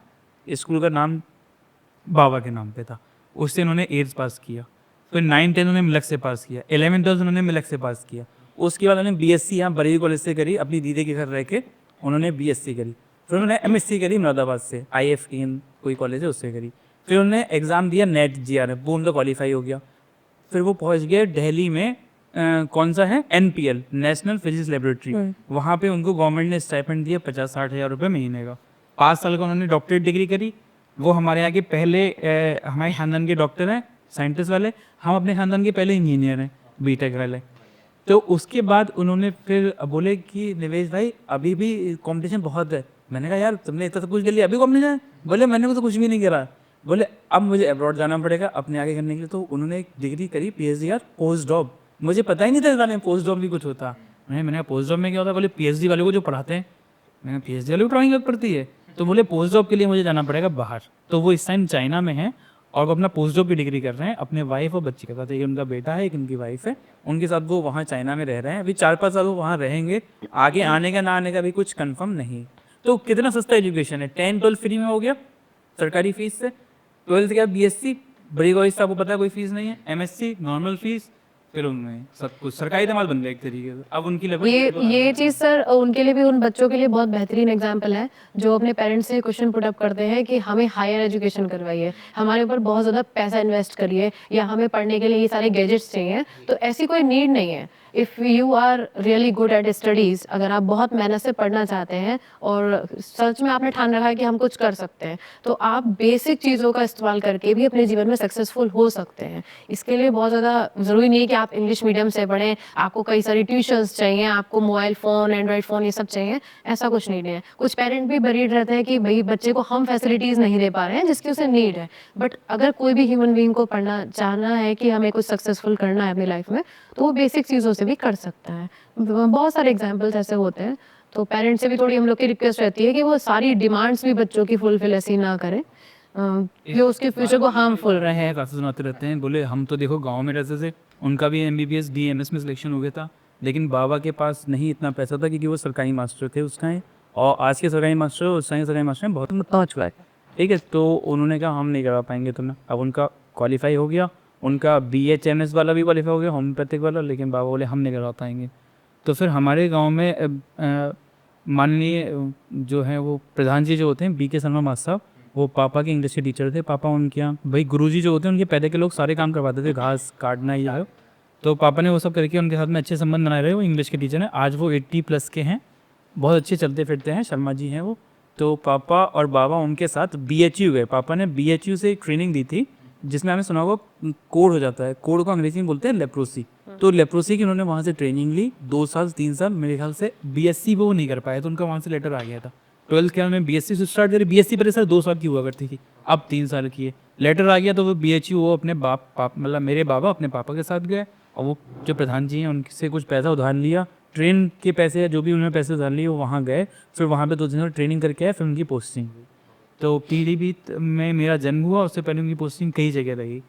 स्कूल का नाम बाबा के नाम पे था। उससे इन्होंने 8th पास किया, फिर 9th 10th उन्होंने मिलक से पास किया, 11th 12th उन्होंने मिलक से पास किया। उसके बाद उन्होंने BSc यहाँ बरेली कॉलेज से करी, अपनी दीदी के घर रह के उन्होंने BSc करी। फिर उन्होंने MSc करी मुरादाबाद से, IFTN कोई कॉलेज है उससे करी। फिर उन्होंने एग्ज़ाम दिया नेट GRF, वो उनका क्वालिफाई हो गया। फिर वो पहुंच गए दिल्ली में, कौन सा है, NPL, नेशनल फिजिक्स लेबोरेटरी। वहाँ पे उनको गवर्नमेंट ने स्टाइपेंड दिया 50-60 हज़ार रुपये महीने का। 5 साल का उन्होंने डॉक्टरेट डिग्री करी। वो हमारे यहाँ के पहले हमारे खानदान के डॉक्टर हैं, साइंटिस्ट वाले। हम अपने खानदान के पहले इंजीनियर हैं, बीटेक वाले। तो उसके बाद उन्होंने फिर बोले कि निवेश भाई अभी भी कंपटीशन बहुत है। मैंने कहा यार तुमने इतना सब कुछ कर लिया, अभी कॉम्पिटिशन है? बोले मैंने तो कुछ भी नहीं करा। बोले अब मुझे अब्रॉड जाना पड़ेगा अपने आगे करने के लिए। तो उन्होंने एक डिग्री करी PhD यार, पोस्ट डॉब। मुझे पता ही नहीं था इस पोस्ट डॉब भी कुछ होता। मैंने कहा पोस्ट डॉब में क्या होता है? बोले PhD वाले को जो पढ़ाते हैं। मैंने PhD वाले को ड्राइंग लग पड़ती है? तो बोले पोस्ट जॉब के लिए मुझे जाना पड़ेगा बाहर। तो वो इस टाइम चाइना में है और वो अपना पोस्ट जॉब की डिग्री कर रहे हैं अपने वाइफ और बच्ची के साथ। एक उनका बेटा है, एक उनकी वाइफ है, उनके साथ वो वहाँ चाइना में रह रहे हैं। अभी 4-5 साल वो वहाँ रहेंगे, आगे आने का ना आने का भी कुछ कंफर्म नहीं। तो कितना सस्ता एजुकेशन है, 10-12 फ्री में हो गया सरकारी फीस से। 12th के बाद BSc बड़ी कॉलेज से, आपको पता है कोई फीस नहीं है। MSc नॉर्मल फीस, फिर उनमें सब कुछ सरकारी धमाल बन गया एक तरीके से। अब उनकी ये चीज़ सर उनके लिए भी, उन बच्चों के लिए बहुत बेहतरीन एग्जाम्पल है जो अपने पेरेंट्स से क्वेश्चन पुट अप करते हैं कि हमें हायर एजुकेशन करवाइए, हमारे ऊपर बहुत ज़्यादा पैसा इन्वेस्ट करिए, या हमें पढ़ने के लिए ये सारे गैजेट्स चाहिए। तो ऐसी कोई नीड नहीं है। If you are really good at studies, अगर आप बहुत मेहनत से पढ़ना चाहते हैं और सच में आपने ठान रखा है कि हम कुछ कर सकते हैं, तो आप बेसिक चीज़ों का इस्तेमाल करके भी अपने जीवन में सक्सेसफुल हो सकते हैं। इसके लिए बहुत ज़्यादा ज़रूरी नहीं है कि आप इंग्लिश मीडियम से पढ़ें, आपको कई सारी ट्यूशन्स चाहिए, आपको मोबाइल फ़ोन, एंड्रॉइड फ़ोन ये सब चाहिए। ऐसा कुछ नहीं है। कुछ पेरेंट भी वरीड रहते हैं कि भाई बच्चे को हम फैसिलिटीज़ नहीं दे पा रहे हैं जिसकी उसे नीड है। बट अगर कोई भी ह्यूमन बीइंग को पढ़ना चाहना है कि हमें कुछ सक्सेसफुल करना है अपनी लाइफ में, तो वो बेसिक चीज़ों से भी कर सकता है। बहुत सारे एग्जाम्पल्स ऐसे होते हैं। तो पेरेंट्स से भी थोड़ी हम लोग की रिक्वेस्ट रहती है कि वो सारी डिमांड्स भी बच्चों की फुलफिल ऐसी ना करें जो उसके फ्यूचर को हार्मफुल रहे। काफ़ी सुनाते रहते हैं। बोले हम तो देखो गांव में रहते थे, उनका भी MBBS DMS में सिलेक्शन हो गया था, लेकिन बाबा के पास नहीं इतना पैसा था क्योंकि वो सरकारी मास्टर थे उस टाइम, और आज के सरकारी मास्टर उस टाइम सरकारी मास्टर में बहुत पहुँच चुका है। ठीक है, तो उन्होंने कहा हम नहीं करवा पाएंगे तुम्हें। अब उनका क्वालिफाई हो गया, उनका BHMS वाला भी क्वालिफाई हो गया, होम्योपैथिक वाला, लेकिन बाबा बोले हम नहीं करवा पाएंगे। तो फिर हमारे गांव में माननीय जो है वो प्रधान जी जो होते हैं BK शर्मा मास्टर साहब, वो पापा के इंग्लिश के टीचर थे। पापा उनके यहाँ भाई गुरुजी जो होते हैं उनके पैदे के लोग सारे काम करवाते थे, घास काटना ही आयो। तो पापा ने वो सब करके उनके साथ में अच्छे संबंध बनाए रहे। वो इंग्लिश के टीचर हैं, आज वो 80+ के हैं, बहुत अच्छे चलते फिरते हैं, शर्मा जी हैं वो। तो पापा और बाबा उनके साथ BHU गए। पापा ने BHU से एक ट्रेनिंग दी थी जिसमें हमें सुना होगा कोड हो जाता है, कोड को अंग्रेजी में बोलते हैं लेप्रोसी। तो लेप्रोसी की उन्होंने वहाँ से ट्रेनिंग ली 2 साल 3 साल मेरे ख्याल से। BSc वो नहीं कर पाए तो उनका वहाँ से लेटर आ गया था। 12th के में BSc से स्टार्ट करी। BSc पहले सर 2 साल की हुआ करती थी, अब 3 साल की है। लेटर आ गया तो वो BHU वो अपने मतलब मेरे बाबा अपने पापा के साथ गए और वो जो प्रधान जी हैं उनसे कुछ पैसा उधार लिया, ट्रेन के पैसे या जो भी उन्होंने पैसे उधार लिए वो वहाँ गए। फिर वहाँ पे 2 दिन ट्रेनिंग करके आए, फिर उनकी पोस्टिंग हुई। तो पीलीभीत में मेरा जन्म हुआ, उससे पहले उनकी पोस्टिंग कई जगह रही।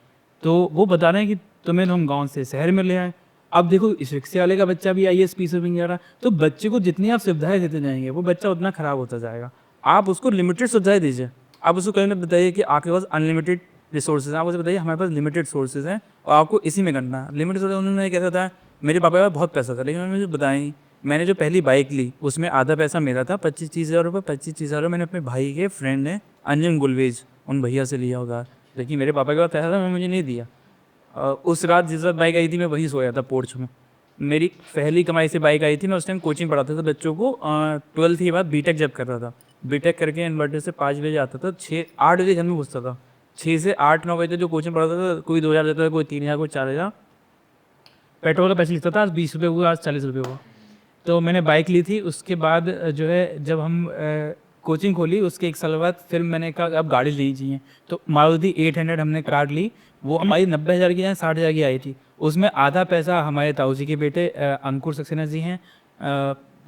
तो वो बता रहे हैं कि तुम्हें हम गांव से शहर में ले आए। अब देखो इस रिक्शे वाले का बच्चा भी IAS PCS बन जा रहा है, तो बच्चे को जितनी आप सुविधाएं देते जाएंगे वो बच्चा उतना खराब होता जाएगा। आप उसको लिमिटेड सुविधाएं दीजिए। आप उसको कहीं ना बताइए कि आपके पास अनलिमिटेड रिसोर्सेज हैं, आप उसे बताइए हमारे पास लिमिटेड सोर्सेज हैं और आपको इसी में करना है। लिमिटेड सोर्सेज उन्होंने कहता था मेरे पापा के पास बहुत पैसा था, लेकिन उन्होंने मुझे बताया मैंने जो पहली बाइक ली उसमें आधा पैसा मेरा था, 25-30 हज़ार रुपये। 25-30 हज़ार मैंने अपने भाई के फ्रेंड ने अंजन गुलवेज उन भैया से लिया होगा, लेकिन मेरे पापा के पास पैसा था, मैं मुझे नहीं दिया। उस रात जिस रात बाइक आई थी मैं वहीं सोया था पोर्च में। मेरी पहली कमाई से बाइक आई थी। मैं उस टाइम कोचिंग पढ़ाता था बच्चों को। 12th के बाद बीटेक जब कर रहा था, बीटेक करके इन्वर्टर से 5 बजे आता था, 6-8 बजे घर में घुसता था। 6 से 8-9 बजे तक जो कोचिंग पढ़ाता था, कोई 2000 देता था, कोई 3000, कोई 4000। पेट्रोल का पैसा लिखता था, आज 20 रुपये हुआ, आज 40 रुपये हुआ। तो मैंने बाइक ली थी। उसके बाद जो है जब हम कोचिंग खोली उसके 1 साल बाद फिर मैंने कहा अब गाड़ी ली चाहिए, तो मारुति 800 हमने कार ली। वो हमारी 90,000 की या 60,000 की आई थी। उसमें आधा पैसा हमारे ताऊ जी के बेटे अंकुर सक्सेना जी हैं,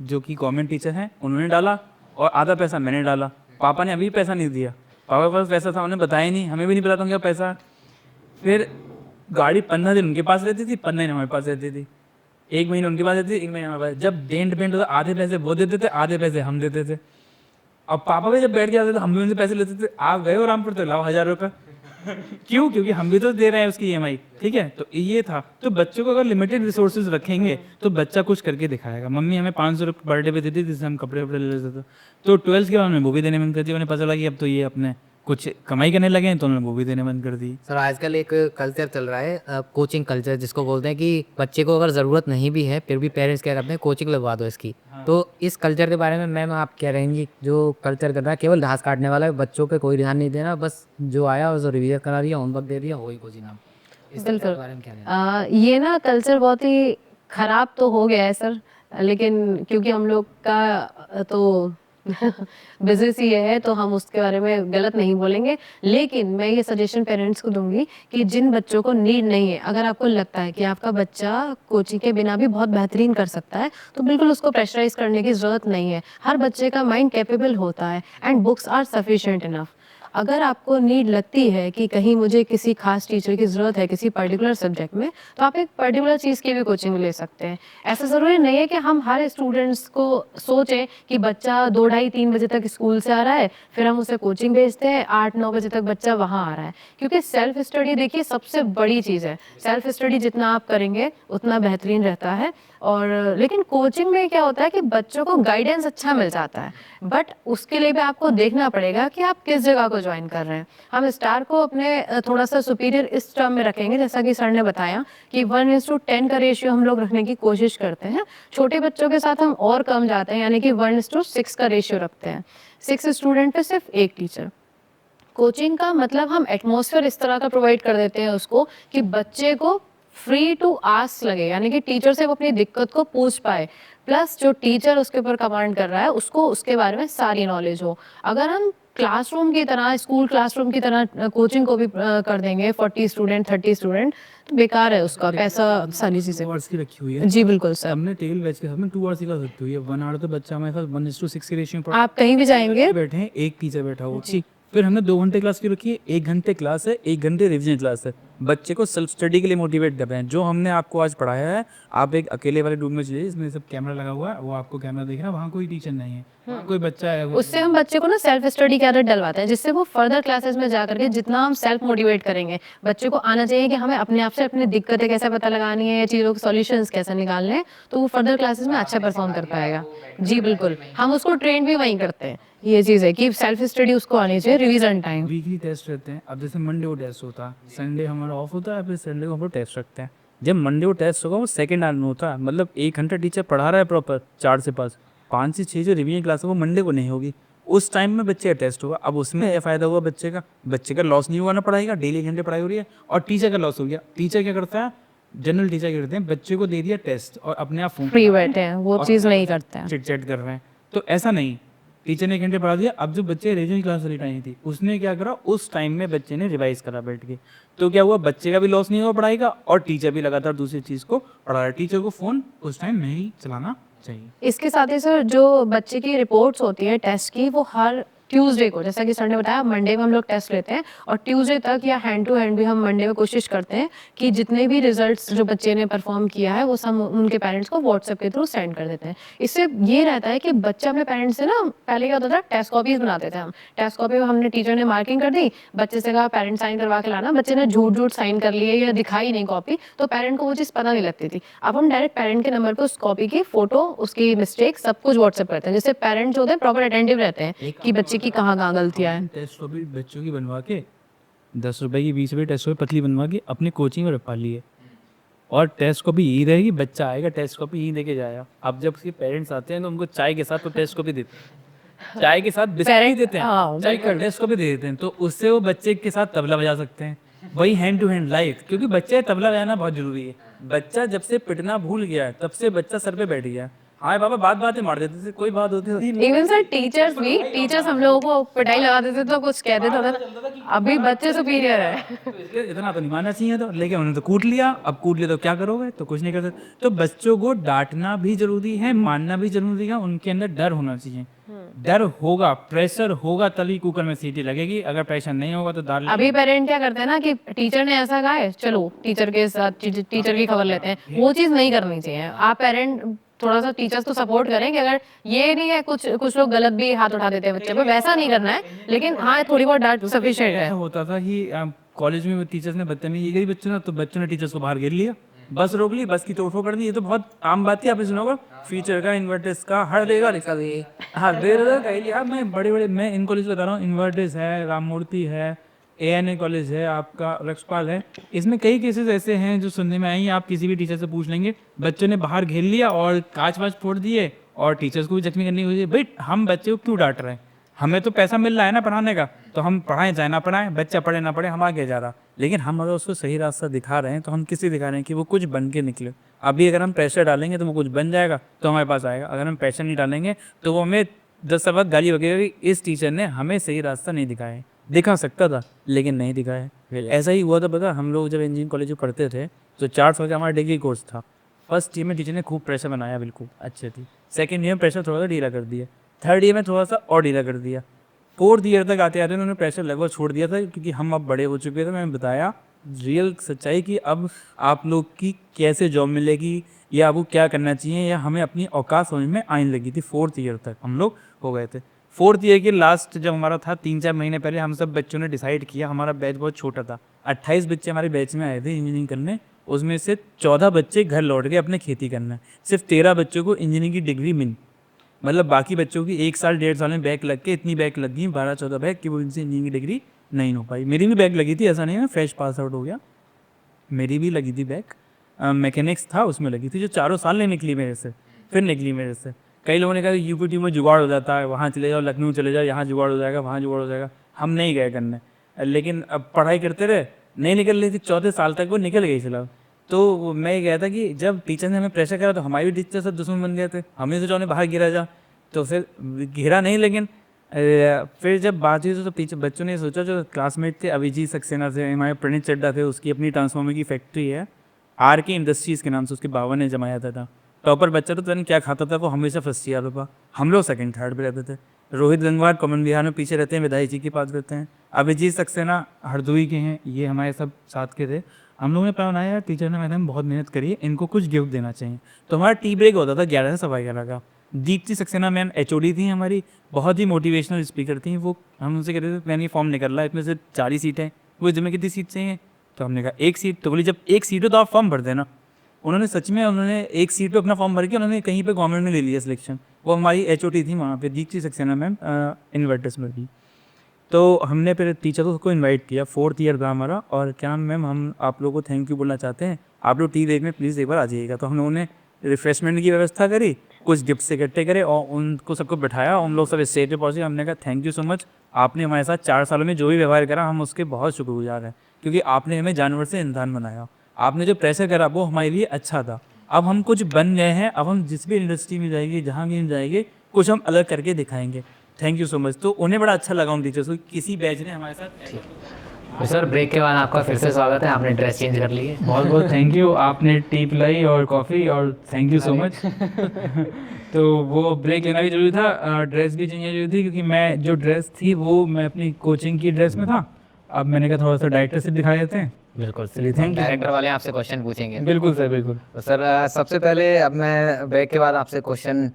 जो कि गवर्नमेंट टीचर हैं, उन्होंने डाला, और आधा पैसा मैंने डाला। पापा ने अभी पैसा नहीं दिया, पापा के पास पैसा था उन्हें बताया नहीं, हमें भी नहीं पता था क्या पैसा। फिर गाड़ी 15 दिन उनके पास रहती थी, 15 दिन हमारे पास रहती थी, 1 महीना उनके पास रहती थी, 1 महीना हमारे पास। जब डेंट पेंट होता आधे पैसे वो देते थे, आधे पैसे हम देते थे। अब पापा भी जब बैठ के आते थे हम भी उनसे पैसे लेते थे, आप गए हो रामपुर तो लाओ 1000 रुपये। क्यों? क्योंकि हम भी तो दे रहे हैं उसकी EMI, ठीक है। तो ये था। तो बच्चों को अगर लिमिटेड रिसोर्सेज रखेंगे तो बच्चा कुछ करके दिखाएगा। मम्मी हमें 500 रुपये पर डे पे देती थी, जिससे हम कपड़े वपड़े ले लेते थे। तो 12th के बाद में वो भी देने बंद कर दी। उन्हें पता लगा कि अब तो ये अपने कुछ कमाई करने लगे हैं, तो उन्होंने वो भी देने बंद कर दी। सर आजकल एक कल्चर चल रहा है कोचिंग कल्चर, जिसको बोलते हैं कि बच्चे को अगर ज़रूरत नहीं भी है फिर भी पेरेंट्स क्या करते हैं, कोचिंग लगवा दो इसकी। तो इस कल्चर के बारे में मैम आप क्या रहेंगी? जो कल्चर कर रहा है केवल घास काटने वाला है, बच्चों पे कोई ध्यान नहीं देना, बस जो आया जो रिवीजन करा दिया, होमवर्क दे दिया, वही कोचिंग। आप इस कल्चर के बारे में क्या रहेंगे? ये ना कल्चर बहुत ही खराब तो हो गया है सर, लेकिन क्योंकि हम लोग का तो बिजनेस ही है तो हम उसके बारे में गलत नहीं बोलेंगे। लेकिन मैं ये सजेशन पेरेंट्स को दूंगी कि जिन बच्चों को नीड नहीं है, अगर आपको लगता है कि आपका बच्चा कोचिंग के बिना भी बहुत बेहतरीन कर सकता है, तो बिल्कुल उसको प्रेशराइज करने की ज़रूरत नहीं है। हर बच्चे का माइंड कैपेबल होता है and books are sufficient enough. अगर आपको नीड लगती है कि कहीं मुझे किसी खास टीचर की ज़रूरत है किसी पर्टिकुलर सब्जेक्ट में, तो आप एक पर्टिकुलर चीज़ की भी कोचिंग ले सकते हैं। ऐसा ज़रूरी नहीं है कि हम हर स्टूडेंट्स को सोचें कि बच्चा 2 ढाई 3 बजे तक स्कूल से आ रहा है, फिर हम उसे कोचिंग भेजते हैं, 8-9 बजे तक बच्चा वहाँ आ रहा है। क्योंकि सेल्फ स्टडी देखिए सबसे बड़ी चीज़ है। सेल्फ स्टडी जितना आप करेंगे उतना बेहतरीन रहता है। और लेकिन कोचिंग में क्या होता है कि बच्चों को गाइडेंस अच्छा मिल जाता है, बट उसके लिए भी आपको देखना पड़ेगा कि आप किस जगह को ज्वाइन कर रहे हैं। हम स्टार को अपने थोड़ा सा सुपीरियर इस टर्म में रखेंगे, जैसा कि सर ने बताया कि 1:10 का रेशियो हम लोग रखने की कोशिश करते हैं। छोटे बच्चों के साथ हम और कम जाते हैं, यानी कि 1:6 का रेशियो रखते हैं। 6 स्टूडेंट पे सिर्फ 1 टीचर। कोचिंग का मतलब हम एटमॉस्फेयर इस तरह का प्रोवाइड कर देते हैं उसको कि बच्चे को फ्री टू आस्क लगे, यानी कि टीचर से वो अपनी दिक्कत को पूछ पाए, प्लस जो टीचर उसके ऊपर कमांड कर रहा है उसको उसके बारे में सारी नॉलेज हो। अगर हम क्लासरूम की तरह, स्कूल क्लासरूम की तरह कोचिंग को भी कर देंगे 40 स्टूडेंट 30 स्टूडेंट, तो बेकार है उसका पैसा, सारी चीजें। 2 आवर्स की रखी हुई है जी बिल्कुल सर। हमने टेल बैच के साथ में 2 आवर्स की क्लास रखी हुई है। 1 आवर तो बच्चा हमारे साथ 1:6 के रेशियो में आप कहीं भी जाएंगे बैठे हैं, एक टीचर बैठा हुआ। फिर हमने 2 घंटे क्लास की रखी है, 1 घंटे क्लास है, 1 घंटे रिविजन क्लास है। बच्चे को सेल्फ स्टडी के लिए मोटिवेट कर रहे हैं। जो हमने आपको आज पढ़ाया है, आप एक अकेले वाले रूम में चलिए, इसमें सब कैमरा लगा हुआ है, वो आपको कैमरा दिख रहा है, वहाँ कोई टीचर नहीं है, वहाँ कोई बच्चा है। उससे हम बच्चे को ना सेल्फ स्टडी की आदत डलवाते हैं, जिससे वो फर्दर क्लासेस में जा करके जितना हम सेल्फ मोटिवेट करेंगे, बच्चे को आना चाहिए कि हमें अपने आप से अपनी दिक्कतें कैसे पता लगानी है, चीज़ों के सॉल्यूशंस कैसे निकालने हैं, तो वो फर्दर क्लासेस में अच्छा परफॉर्म कर पाएगा। जी बिल्कुल, हम उसको ट्रेन भी वहीं करते हैं। ये चीज़ है कि सेल्फ स्टडी उसको आनी चाहिए रिवीजन टाइम। वीकली टेस्ट रहते हैं। अब जैसे मंडे को टेस्ट होता है, संडे हमारा ऑफ होता है, फिर संडे को हम लोग टेस्ट रखते हैं। जब मंडे को टेस्ट होगा वो सेकंड आवर में होता है, मतलब 1 घंटा टीचर पढ़ा रहा है प्रॉपर 4 से 5, 5 से 6 जो रिवीजन क्लास है वो मंडे को नहीं होगी। उस टाइम में बच्चे का टेस्ट होगा। अब उसमें यह फ़ायदा हुआ बच्चे का लॉस नहीं हुआ ना पढ़ाई का, डेली 1 घंटे पढ़ाई हो रही है, और टीचर का लॉस हो गया। टीचर क्या करता है, जनरल टीचर क्या करते हैं, बच्चे को दे दिया टेस्ट और अपने आप फ्री बैठे हैं, वो चीज़ नहीं करते हैं। चिट चैट कर रहे हैं। तो ऐसा नहीं, टीचर ने 1 घंटे पढ़ा दिया। अब जो बच्चे रिवीजन क्लास वाली टाइम थी, उसने क्या करा, उस टाइम में बच्चे ने रिवाइज करा बैठ के। तो क्या हुआ, बच्चे का भी लॉस नहीं हुआ पढ़ाई का, और टीचर भी लगातार दूसरी चीज़ को पढ़ा रहा है। टीचर को फ़ोन उस टाइम नहीं चलाना चाहिए। इसके साथ ही सर जो बच्चे की रिपोर्ट्स होती है टेस्ट की, वो हर ट्यूसडे को, जैसा कि सर ने बताया, मंडे में हम लोग टेस्ट लेते हैं, और ट्यूसडे तक या हैंड टू हैंड भी हम मंडे में कोशिश करते हैं कि जितने भी रिजल्ट्स जो बच्चे ने परफॉर्म किया है वो सब उनके पेरेंट्स को व्हाट्सएप के थ्रू सेंड कर देते हैं। इससे ये रहता है कि बच्चा अपने पेरेंट्स से ना, पहले क्या होता था, टेस्ट कॉपीज बनाते थे हम। टेस्ट कॉपी में हमने टीचर ने मार्किंग कर दी, बच्चे से कहा पेरेंट साइन करवा के लाना, बच्चे ने झूठ साइन कर लिए या दिखाई नहीं कॉपी, तो पेरेंट को वो चीज़ पता नहीं लगती थी। अब हम डायरेक्ट पेरेंट के नंबर पर उस कॉपी की फोटो, उसकी मिस्टेक सब कुछ व्हाट्सएप करते हैं, जिससे पेरेंट्स जो होते हैं प्रॉपर अटेंटिव रहते हैं कि बच्चे की कहाँ कहाँ गलती है। टेस्ट कॉपी बच्चों की बनवा के 10 रुपए की 20 रुपए टेस्ट कॉपी पतली बनवा के अपनी कोचिंग में रखवा लिए, और टेस्ट कॉपी यही रहेगी, बच्चा आएगा टेस्ट कॉपी यही लेके जाएगा। अब जब उसके पेरेंट्स आते हैं तो उनको चाय के साथ तो टेस्ट कॉपी देते हैं, चाय के साथ बिस्किट ही देते हैं, चाय का टेस्ट कॉपी दे देते हैं, तो उससे वो बच्चे के साथ तबला बजा सकते हैं। वही हैंड टू हैंड लाइव, क्योंकि बच्चे तबला बजाना बहुत जरूरी है। बच्चा जब से पिटना भूल गया है, तब से बच्चा सर पे बैठ गया है। हाँ बाबा बात मार देते थे, कोई बात होती थी इवन सर टीचर्स हम लोगों को पिटाई लगा देते तो कुछ कह देता था, अभी बच्चे सुपीरियर है। तो इसलिए इतना तो नहीं मानना चाहिए था, लेकिन उन्होंने तो कूट लिया। अब कूट लिया तो क्या करोगे, तो कुछ नहीं कर सकते। तो बच्चों को डांटना भी जरूरी है, मानना भी जरूरी है, उनके अंदर डर होना चाहिए। डर होगा, प्रेशर होगा तभी कुकर में सीटी लगेगी, अगर प्रेशर नहीं होगा तो दाल। अभी पेरेंट क्या करते हैं ना कि टीचर ने ऐसा कहा है, चलो टीचर के साथ टीचर की खबर लेते हैं, वो चीज नहीं करनी चाहिए। आप पेरेंट थोड़ा सा टीचर्स को सपोर्ट करें कि अगर ये नहीं है, कुछ लोग गलत भी हाथ उठा देते हैं बच्चे पे, वैसा नहीं करना है, लेकिन हाँ थोड़ी बहुत डांट सफिशिएंट है। ऐसा होता था कि कॉलेज में टीचर्स ने बदतमीजी करी बच्चों ने, तो बच्चों ने टीचर्स को बाहर घेर लिया, बस रोक ली, बस की तोड़फोड़ कर दी। ये तो बहुत आम बात है, आपने सुना होगा फ्यूचर का, इन्वर्टर्स का, हर देगा लिखा भी। हाँ बेरोजगार कह लिया। मैं बड़े मैं इन कॉलेज बता रहा हूँ, इन्वर्टर्स है, राममूर्ति है, ANA कॉलेज है, आपका रक्षपाल है, इसमें कई केसेस ऐसे हैं जो सुनने में आई हैं। आप किसी भी टीचर से पूछ लेंगे, बच्चों ने बाहर घेर लिया और कांच वाच फोड़ दिए और टीचर्स को भी जख्मी करनी हुई। भाई हम बच्चे को क्यों डांट रहे हैं, हमें तो पैसा मिल रहा है ना पढ़ाने का, तो हम पढ़ाएं चाहे ना पढ़ाएं, बच्चा पढ़े ना पढ़े, हम आगे जा रहा। लेकिन हम अगर उसको सही रास्ता दिखा रहे हैं तो हम किसी दिखा रहे हैं कि वो कुछ बन के निकले। अभी अगर हम प्रेशर डालेंगे तो वो कुछ बन जाएगा तो हमारे पास आएगा, अगर हम प्रेशर नहीं डालेंगे तो वो हमें 10 सबक गाली वगैरह कि इस टीचर ने हमें सही रास्ता नहीं दिखाया। दिखा सकता था लेकिन नहीं दिखाया। ऐसा ही हुआ था, पता हम लोग जब इंजीनियरिंग कॉलेज में पढ़ते थे तो 4 साल का हमारा डिग्री कोर्स था। फर्स्ट ईयर में टीचर ने खूब प्रेशर बनाया, बिल्कुल अच्छे थी। सेकेंड ईयर में प्रेशर थोड़ा सा ढीला कर दिया, थर्ड ईयर में थोड़ा सा और ढीला कर दिया, फोर्थ ईयर तक आते आते उन्होंने प्रेशर लगभग छोड़ दिया था, क्योंकि हम अब बड़े हो चुके थे। मैंने बताया रियल सच्चाई कि अब आप लोग की कैसे जॉब मिलेगी या आपको क्या करना चाहिए, या हमें अपनी औकात समझ में आने लगी थी। फोर्थ ईयर तक हम लोग हो गए थे। फोर्थ ईयर के लास्ट जब हमारा था 3-4 महीने पहले, हम सब बच्चों ने डिसाइड किया, हमारा बैच बहुत छोटा था, 28 बच्चे हमारे बैच में आए थे इंजीनियरिंग करने, उसमें से 14 बच्चे घर लौट गए अपने खेती करना, सिर्फ 13 बच्चों को इंजीनियरिंग की डिग्री मिली। मतलब बाकी बच्चों की 1 साल 1.5 साल में बैक लग के इतनी बैक लग गई, 12-14 बैक, कि वो इनसे इंजीनियरिंग की डिग्री नहीं हो पाई। मेरी भी बैक लगी थी, ऐसा नहीं है फ्रेश पास आउट हो गया, मेरी भी लगी थी बैक, मैकेनिक्स था उसमें लगी थी, जो 4 साल नहीं निकली मेरे से, फिर निकली मेरे से। कई लोगों ने कहा UPT में जुगाड़ हो जाता है, वहाँ चले जाओ, लखनऊ चले जाओ, यहाँ जुगाड़ हो जाएगा, वहाँ जुगाड़ हो जाएगा। हम नहीं गए करने, लेकिन अब पढ़ाई करते रहे, नहीं निकल रही थी, 4 साल तक वो निकल गई फिलहाल। तो मैं ये कहा था कि जब टीचर ने हमें प्रेशर करा तो हमारे भी टीचर सब दुश्मन बन गए थे, हमें सोचा उन्हें बाहर गिरा जा, तो फिर गिरा नहीं, लेकिन फिर जब बात हुई तो पीछे बच्चों ने सोचा, जो क्लासमेट थे अभिजीत सक्सेना थे, हमारे प्रणीत चड्डा थे, उसकी अपनी ट्रांसफार्मर की फैक्ट्री है RK इंडस्ट्रीज़ के नाम से, उसके बाबा ने जमाया था। टॉपर बच्चा तो पता क्या खाता था, वो हमेशा फर्स्ट ईयर पे, हम लोग सेकंड थर्ड पे रहते थे। रोहित गंगवार कॉमन बिहार में पीछे रहते हैं, विधायक जी के पास रहते हैं। अभिजीत सक्सेना हरदोई के हैं, ये हमारे सब साथ के थे। हम लोगों ने प्लान आया, टीचर ने मैडम बहुत मेहनत करी है, इनको कुछ गिफ्ट देना चाहिए। तो हमारा टी ब्रेक होता था 11 से 11:15 का। दीप्ति सक्सेना मैम HOD थी हमारी, बहुत ही मोटिवेशनल स्पीकर थी वो। हम उनसे कहते थे मैंने ये फॉर्म निकल रहा है, इसमें से 4 ही सीटें हैं, वो इसमें कितनी सीट चाहिए, तो हमने कहा 1 सीट। तो बोली जब 1 सीट हो तो आप फॉर्म भर देना। उन्होंने सच में 1 सीट पे अपना फॉर्म भर के उन्होंने कहीं पे गवर्नमेंट में ले लिया सिलेक्शन। वो हमारी HOD थी वहाँ पे, दीप्ति सक्सेना मैम, इन्वर्टर्स में थी। तो हमने फिर टीचर को इनवाइट किया, 4th ईयर था हमारा, और क्या मैम हम आप लोगों को थैंक यू बोलना चाहते हैं, आप लोग टी ब्रेक में प्लीज़ एक बार आ जाइएगा। तो हम लोगों ने रिफ्रेशमेंट की व्यवस्था करी, कुछ गिफ्ट इकट्ठे करे और उनको सबको बैठाया, उन लोग सब स्टेज पे पहुँचे। हमने कहा थैंक यू सो मच, आपने हमारे साथ 4 सालों में जो भी व्यवहार करा हम उसके बहुत शुक्रगुजार हैं, क्योंकि आपने हमें जानवर से इंसान बनाया, आपने जो प्रेशर करा वो हमारे लिए अच्छा था। अब हम कुछ बन गए हैं, अब हम जिस भी इंडस्ट्री में जाएंगे, जहाँ भी हम जाएंगे, कुछ हम अलग करके दिखाएंगे। Thank you so much. तो उन्हें बड़ा अच्छा लगा उन टीचर्स को, किसी बैच ने हमारे साथ। तो सर ब्रेक के बाद आपका फिर से स्वागत है, आपने ड्रेस चेंज कर ली है। बहुत बहुत थैंक यू, आपने टी पिलाई और कॉफ़ी, और थैंक यू सो मच। तो वो ब्रेक लेना भी जरूरी था, ड्रेस भी चेंज जरूरी थी, क्योंकि मैं जो ड्रेस थी वो मैं अपनी कोचिंग की ड्रेस में था। अब मैंने कहा थोड़ा सा डायरेक्टर से दिखा देते हैं। बिल्कुल चलिए, थैंक यू। डायरेक्टर वाले आपसे क्वेश्चन पूछेंगे। बिल्कुल सर, बिल्कुल। तो सर सबसे पहले अब मैं ब्रेक के बाद आपसे क्वेश्चन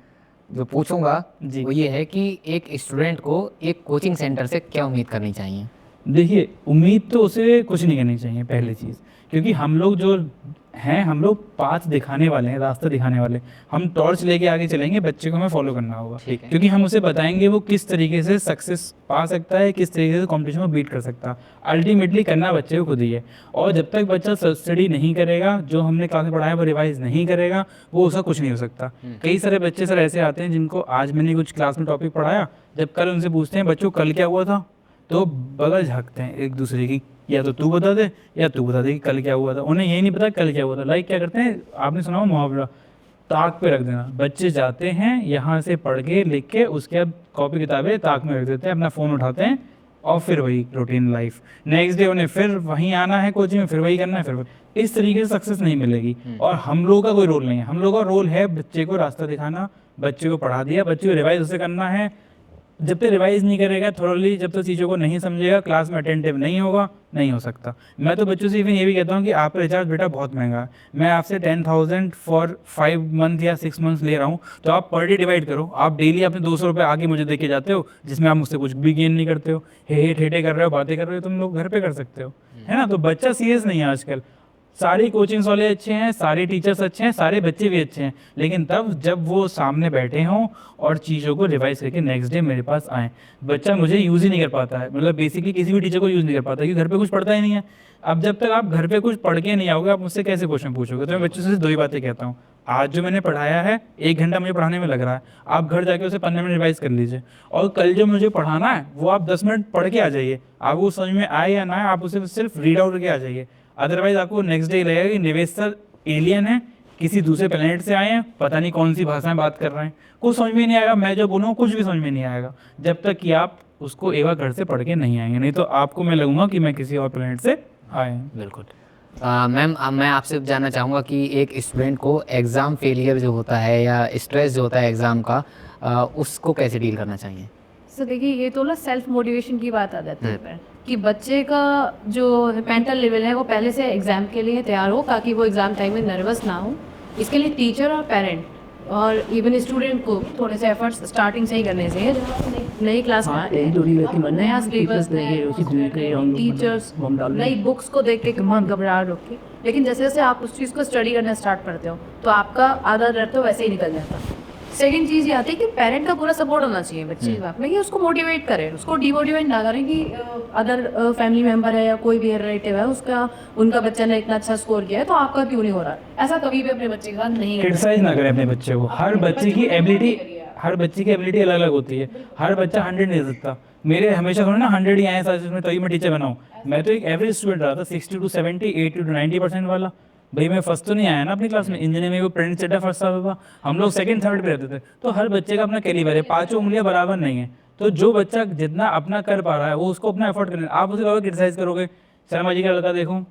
जो पूछूंगा जी। वो ये है कि एक स्टूडेंट को एक कोचिंग सेंटर से क्या उम्मीद करनी चाहिए? देखिए, उम्मीद तो उसे कुछ नहीं करनी चाहिए पहली चीज़, क्योंकि हम लोग जो हैं, हम लोग पाथ दिखाने वाले हैं, रास्ता दिखाने वाले। हम टॉर्च लेके आगे चलेंगे, बच्चे को हमें फॉलो करना होगा, ठीक है। क्योंकि हम उसे बताएंगे वो किस तरीके से सक्सेस पा सकता है, किस तरीके से कॉम्पिटिशन में बीट कर सकता है। अल्टीमेटली करना बच्चे को खुद ही है, और जब तक बच्चा सेल्फ स्टडी नहीं करेगा, जो हमने क्लास में पढ़ाया वो रिवाइज नहीं करेगा, वो उसका कुछ नहीं हो सकता। कई सारे बच्चे सर ऐसे आते हैं जिनको आज मैंने कुछ क्लास में टॉपिक पढ़ाया, जब कल उनसे पूछते हैं बच्चों कल क्या हुआ था, तो बगल झाँकते हैं एक दूसरे की, या तो तू बता दे या तू बता दे कि कल क्या हुआ था। उन्हें यही नहीं पता कल क्या हुआ था। लाइक क्या करते हैं, आपने सुना हो मुहावरा, ताक पे रख देना। बच्चे जाते हैं यहाँ से पढ़ के लिख के उसके बाद कॉपी किताबें ताक में रख देते हैं, अपना फ़ोन उठाते हैं और फिर वही रूटीन लाइफ। नेक्स्ट डे उन्हें फिर वहीं आना है कोचिंग में, फिर वही करना है, फिर इस तरीके से सक्सेस नहीं मिलेगी। और हम लोगों का कोई रोल नहीं है, हम लोगों का रोल है बच्चे को रास्ता दिखाना, बच्चे को पढ़ा दिया, बच्चे को रिवाइज उसे करना है। जब तक रिवाइज नहीं करेगा थोड़ी, जब तक चीज़ों को नहीं समझेगा, क्लास में अटेंटिव नहीं होगा, नहीं हो सकता। मैं तो बच्चों से इवन ये भी कहता हूँ कि आपका रिचार्ज बेटा बहुत महंगा है, मैं आपसे 10,000 फॉर 5 मंथ या 6 मंथ्स ले रहा हूँ, तो आप पर डे डिवाइड करो। आप डेली अपने 200 रुपये आगे मुझे दे के जाते हो, जिसमें आप मुझसे कुछ भी गेन नहीं करते हो, हे ठेठे कर रहे हो, बातें कर रहे हो, तुम लोग घर पे कर सकते हो, है ना। तो बच्चा सीरियस नहीं है आजकल। सारी कोचिंग्स वाले अच्छे हैं, सारे टीचर्स अच्छे हैं, सारे बच्चे भी अच्छे हैं, लेकिन तब जब वो सामने बैठे हों और चीज़ों को रिवाइज करके नेक्स्ट डे मेरे पास आएँ। बच्चा मुझे यूज़ ही नहीं कर पाता है, मतलब बेसिकली किसी भी टीचर को यूज़ नहीं कर पाता, क्योंकि घर पे कुछ पढ़ता ही नहीं है। अब जब तक आप घर पे कुछ पढ़ के नहीं आओगे, आप मुझसे कैसे क्वेश्चन पूछोगे। तो मैं बच्चों से 2 ही बातें कहता हूँ, आज जो मैंने पढ़ाया है 1 घंटा मुझे पढ़ाने में लग रहा है, आप घर जाके उसे 15 मिनट रिवाइज कर लीजिए, और कल जो मुझे पढ़ाना है वो आप 10 मिनट पढ़ के आ जाइए। आपको समझ में आए या ना आए, आप उसे सिर्फ रीड आउट करके आ जाइए। अदरवाइज आपको नेक्स्ट डे लगेगा कि निवेश सर एलियन है, किसी दूसरे प्लेनेट से आए हैं, पता नहीं कौन सी भाषा में बात कर रहे हैं, कुछ समझ में नहीं आएगा। मैं जो बोलूँ कुछ भी समझ में नहीं आएगा, जब तक कि आप उसको एक बार घर से पढ़ के नहीं आएंगे, नहीं तो आपको मैं लगूंगा कि मैं किसी और प्लेनेट से आए हैं। बिल्कुल। मैम, अब मैं आपसे जानना चाहूँगा कि एक स्टूडेंट को एग्ज़ाम फेलियर जो होता है या स्ट्रेस जो होता है एग्ज़ाम का, उसको कैसे डील करना चाहिए? सो देखिए, ये तो ना सेल्फ मोटिवेशन की बात आ जाती है कि बच्चे का जो मेंटल लेवल है वो पहले से एग्ज़ाम के लिए तैयार हो, ताकि वो एग्ज़ाम टाइम में नर्वस ना हो। इसके लिए टीचर और पेरेंट और इवन स्टूडेंट को थोड़े से एफर्ट्स स्टार्टिंग से ही करने चाहिए। जब आप नई क्लास में आते हैं, नया सिलेबस, टीचर्स, नई बुक्स को देख के घबराहट होती है, लेकिन जैसे जैसे आप उस चीज़ को स्टडी करना स्टार्ट करते हो तो आपका आधा डर तो वैसे ही निकल जाता है। सेकंड चीज़ ये आती है कि पेरेंट का पूरा सपोर्ट होना चाहिए बच्चे की बात में, कि उसको मोटिवेट करें, उसको डिमोटिवेट ना करें कि अदर फैमिली मेम्बर है या कोई भी रिलेटिव है उनका बच्चा ने इतना अच्छा स्कोर किया है तो आपका क्यों नहीं हो रहा। ऐसा कभी भी अपने बच्चे के साथ नहीं करना। क्रिटिसाइज ना करें अपने बच्चे को। हर बच्चे की एबिलिटी अलग अलग होती है, हर बच्चा 100 नहीं दे सकता। मेरे हमेशा थोड़ा ना 100 ही आए साथ में तभी मैं टीचर बनाऊँ। मैं तो एक एवरेज स्टूडेंट रहा था, 60 to 70, 80 to 90% वाला। भाई मैं फर्स्ट तो नहीं आया ना अपनी क्लास में, इंजीनियरिंग में वो प्रिंट सेटा फर्स्ट आता था, हम लोग सेकंड थर्ड पे रहते थे। तो हर बच्चे का अपना कैलिबर है, 5 उंगलियां बराबर नहीं है। तो जो बच्चा जितना अपना कर पा रहा है वो उसको अपना एफर्ट करना। आप उसे कहोगे क्रिटिसाइज करोगे, शर्मा जी का लड़का देखो,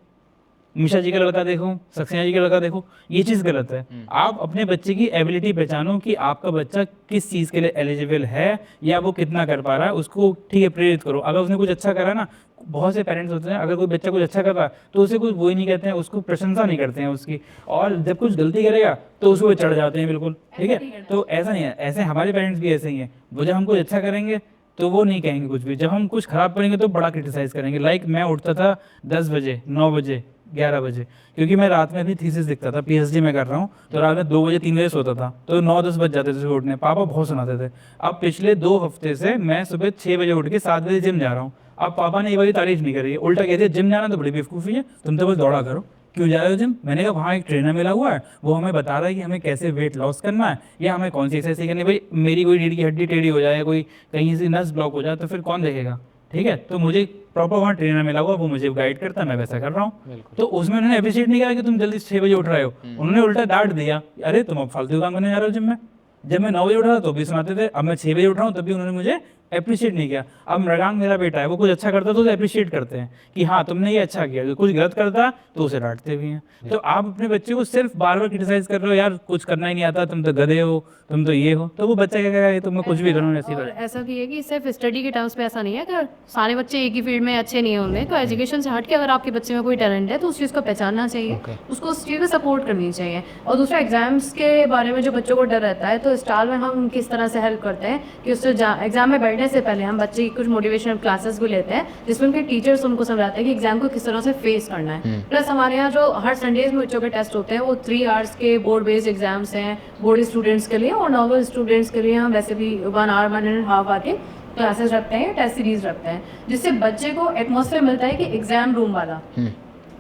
मिश्रा जी का लड़का देखो, सक्सेना जी का लड़का देखो, ये चीज़ गलत है। आप अपने बच्चे की एबिलिटी पहचानो कि आपका बच्चा किस चीज़ के लिए एलिजिबल है या वो कितना कर पा रहा है, उसको ठीक है प्रेरित करो। अगर उसने कुछ अच्छा करा ना, बहुत से पेरेंट्स होते हैं अगर कोई बच्चा कुछ अच्छा कर रहा है तो उसे कुछ वो ही नहीं कहते हैं, उसको प्रशंसा नहीं करते हैं उसकी, और जब कुछ गलती करेगा तो उसको चढ़ जाते हैं बिल्कुल, ठीक है। तो ऐसा नहीं है, ऐसे हमारे पेरेंट्स भी ऐसे ही हैं, वो जब हम कुछ अच्छा करेंगे तो वो नहीं कहेंगे कुछ भी, जब हम कुछ खराब करेंगे तो बड़ा क्रिटिसाइज करेंगे। लाइक मैं उठता था 10 बजे, 9 बजे, 11 बजे, क्योंकि मैं रात में अपनी थीसिस लिखता था, पीएचडी में कर रहा हूँ, तो रात में 2 बजे 3 बजे सोता था, तो 9-10 बज जाते थे उठने। पापा बहुत सुनाते थे। अब पिछले 2 हफ्ते से मैं सुबह 6 बजे उठ के 7 बजे जिम जा रहा हूँ। अब पापा ने ये वाली तारीफ नहीं करी, उल्टा कहते जिम जाना तो बड़ी बेवकूफ़ी है, तुम तो बस दौड़ा करो, क्यों जा रहे हो जिम। मैंने कहा वहाँ एक ट्रेनर मिला हुआ है, वो हमें बता रहा है कि हमें कैसे वेट लॉस करना है या हमें कौन सी एक्सरसाइज करनी है। भाई मेरी कोई रीढ़ की हड्डी टेढ़ी हो जाए, कोई कहीं से नस ब्लॉक हो जाए तो फिर कौन देखेगा, ठीक है। तो मुझे प्रॉपर वहाँ ट्रेनर मिला हुआ, वो मुझे गाइड करता है, मैं वैसा कर रहा हूँ। तो उसमें उन्होंने अप्रिशिएट नहीं करा कि तुम जल्दी 6 बजे उठ रहे हो, उन्होंने उल्टा डांट दिया, अरे तुम अब फालतू काम करने जा रहे हो जिम में। जब मैं 9 बजे उठ रहा था तो भी सुनाते थे, अब मैं 6 बजे उठ रहा हूँ तब भी उन्होंने मुझे अप्रिशिएट नहीं किया। अब मृगांक मेरा बेटा है, वो कुछ अच्छा करता तो उसे अप्रिशिएट करते हैं कि हाँ तुमने ये अच्छा किया, जो कुछ गलत करता तो उसे डांटते भी हैं। तो आप अपने बच्चे को सिर्फ बार बार क्रिटिसाइज कर रहे हो, यार कुछ करना ही नहीं आता, तुम तो गधे हो, तुम तो ये हो, तो वो बच्चा क्या कहेगा, ये तो मैं कुछ भी करूँ ऐसी और ऐसा भी है कि सिर्फ स्टडी के टर्म्स पे ऐसा नहीं है कि सारे बच्चे एक ही फील्ड में अच्छे नहीं होंगे। तो एजुकेशन से हट के अगर आपके बच्चे में कोई टैलेंट है तो उस चीज़ को पहचानना चाहिए, उसको उस चीज़ में सपोर्ट करनी चाहिए। और दूसरा, एग्जाम्स के बारे में जो बच्चों को डर रहता है, तो स्टार में हम किस तरह से हेल्प करते हैं कि उससे एग्जाम में बैठने से पहले हम बच्चे की कुछ मोटिवेशनल क्लासेस भी लेते हैं, जिसमें उनके टीचर्स उनको समझाते हैं कि एग्जाम को किस तरह से फेस करना है। प्लस हमारे यहाँ जो हर संडेज में बच्चों के टेस्ट होते हैं वो 3 आवर्स के बोर्ड बेस्ड एग्जाम्स हैं बोर्ड स्टूडेंट्स के लिए, और नॉर्मल स्टूडेंट्स के लिए हम वैसे भी 1 आवर 1.5 आवर के क्लासेस रखते हैं, टेस्ट सीरीज रखते हैं, जिससे बच्चे को एटमॉस्फेयर मिलता है कि एग्जाम रूम वाला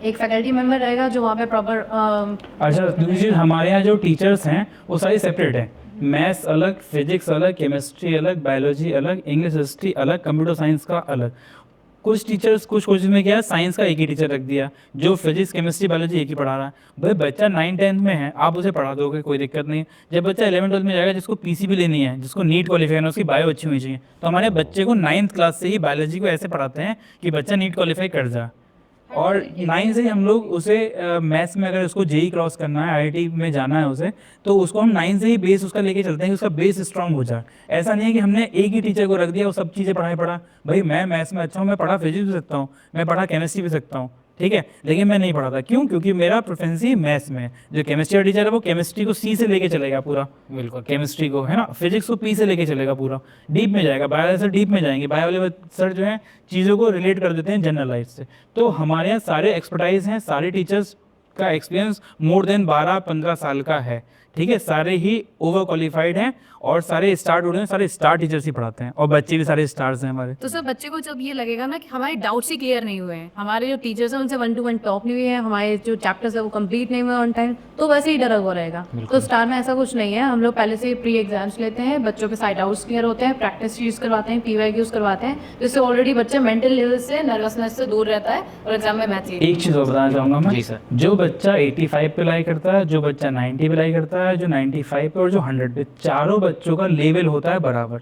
एक फैकल्टी मेंबर रहेगा जो वहाँ पे प्रॉपर। अच्छा, दूसरी चीज़, हमारे यहाँ जो टीचर्स हैं वो सारी सेपरेट हैं, मैथ्स अलग, फिजिक्स अलग, केमिस्ट्री अलग, बायोलॉजी अलग, इंग्लिश हिस्ट्री अलग, कंप्यूटर साइंस का अलग। कुछ टीचर्स कुछ कोचिंग में क्या है, साइंस का एक ही टीचर रख दिया जो फिजिक्स केमिस्ट्री बायोलॉजी एक ही पढ़ा रहा है। भाई बच्चा 9th-10th में है, आप उसे पढ़ा दोगे, कोई दिक्कत नहीं है। जब बच्चा 11th-12th में जाएगा, जिसको पीसीबी लेनी है, जिसको नीट क्वालिफाई करना है, उसकी बायो अच्छी होनी चाहिए, तो हमारे बच्चे को 9th क्लास से ही बायोलॉजी को ऐसे पढ़ाते हैं कि बच्चा नीट क्वालिफाई कर जाए। और 9 से ही हम लोग उसे मैथ्स में अगर उसको जेई क्रॉस करना है, आईआईटी में जाना है उसे, तो उसको हम 9 से ही बेस उसका लेके चलते हैं कि उसका बेस स्ट्रांग हो जाए। ऐसा नहीं है कि हमने एक ही टीचर को रख दिया, वो सब चीज़ें पढ़ा। भाई मैं मैथ्स में अच्छा हूँ, मैं पढ़ा फिजिक्स भी सकता हूँ, मैं पढ़ा केमिस्ट्री भी सकता हूँ, ठीक है, लेकिन मैं नहीं पढ़ाता। क्यों? क्योंकि मेरा प्रेफरेंस मैथ्स में है। जो केमिस्ट्री का टीचर है वो केमिस्ट्री को सी से लेके चलेगा पूरा, बिल्कुल केमिस्ट्री को, है ना, फिजिक्स को पी से लेके चलेगा पूरा, डीप में जाएगा। बायो वाले सर डीप में जाएंगे, बायो वाले सर जो है चीज़ों को रिलेट कर देते हैं जनरल लाइफ से। तो हमारे यहाँ सारे एक्सपर्टाइज हैं, सारे टीचर्स का एक्सपीरियंस मोर देन 12-15 साल का है, ठीक है, सारे ही ओवर क्वालिफाइड हैं और सारे स्टार हो रहे हैं, सारे स्टार टीचर्स ही पढ़ाते हैं और बच्चे भी सारे स्टार्स हैं हमारे। तो सर बच्चे को जब ये लगेगा ना कि हमारे डाउट्स ही क्लियर नहीं हुए हैं, हमारे जो टीचर्स हैं उनसे 1-to-1 टॉक नहीं हुई है, हमारे जो चैप्टर्स है वो कंप्लीट नहीं हुए ऑन टाइम, तो वैसे ही डरा हुआ रहेगा। तो स्टार में ऐसा कुछ नहीं है, हम लोग पहले से प्री एग्जाम्स लेते हैं, बच्चों के सारे डाउट्स क्लियर होते हैं, प्रैक्टिस शीट्स करवाते हैं, PYQs करवाते हैं, जिससे ऑलरेडी बच्चा मेंटल लेवल से, नर्वसनेस से दूर रहता है और एग्जाम में मैथ। एक चीज़ और बताना चाहूँगा मैं, जो बच्चा 85 पे लाई करता है, जो बच्चा 90 पे लाई करता है, जो 95 पे और जो 100 पे, चारों बच्चों का लेवल होता है बराबर,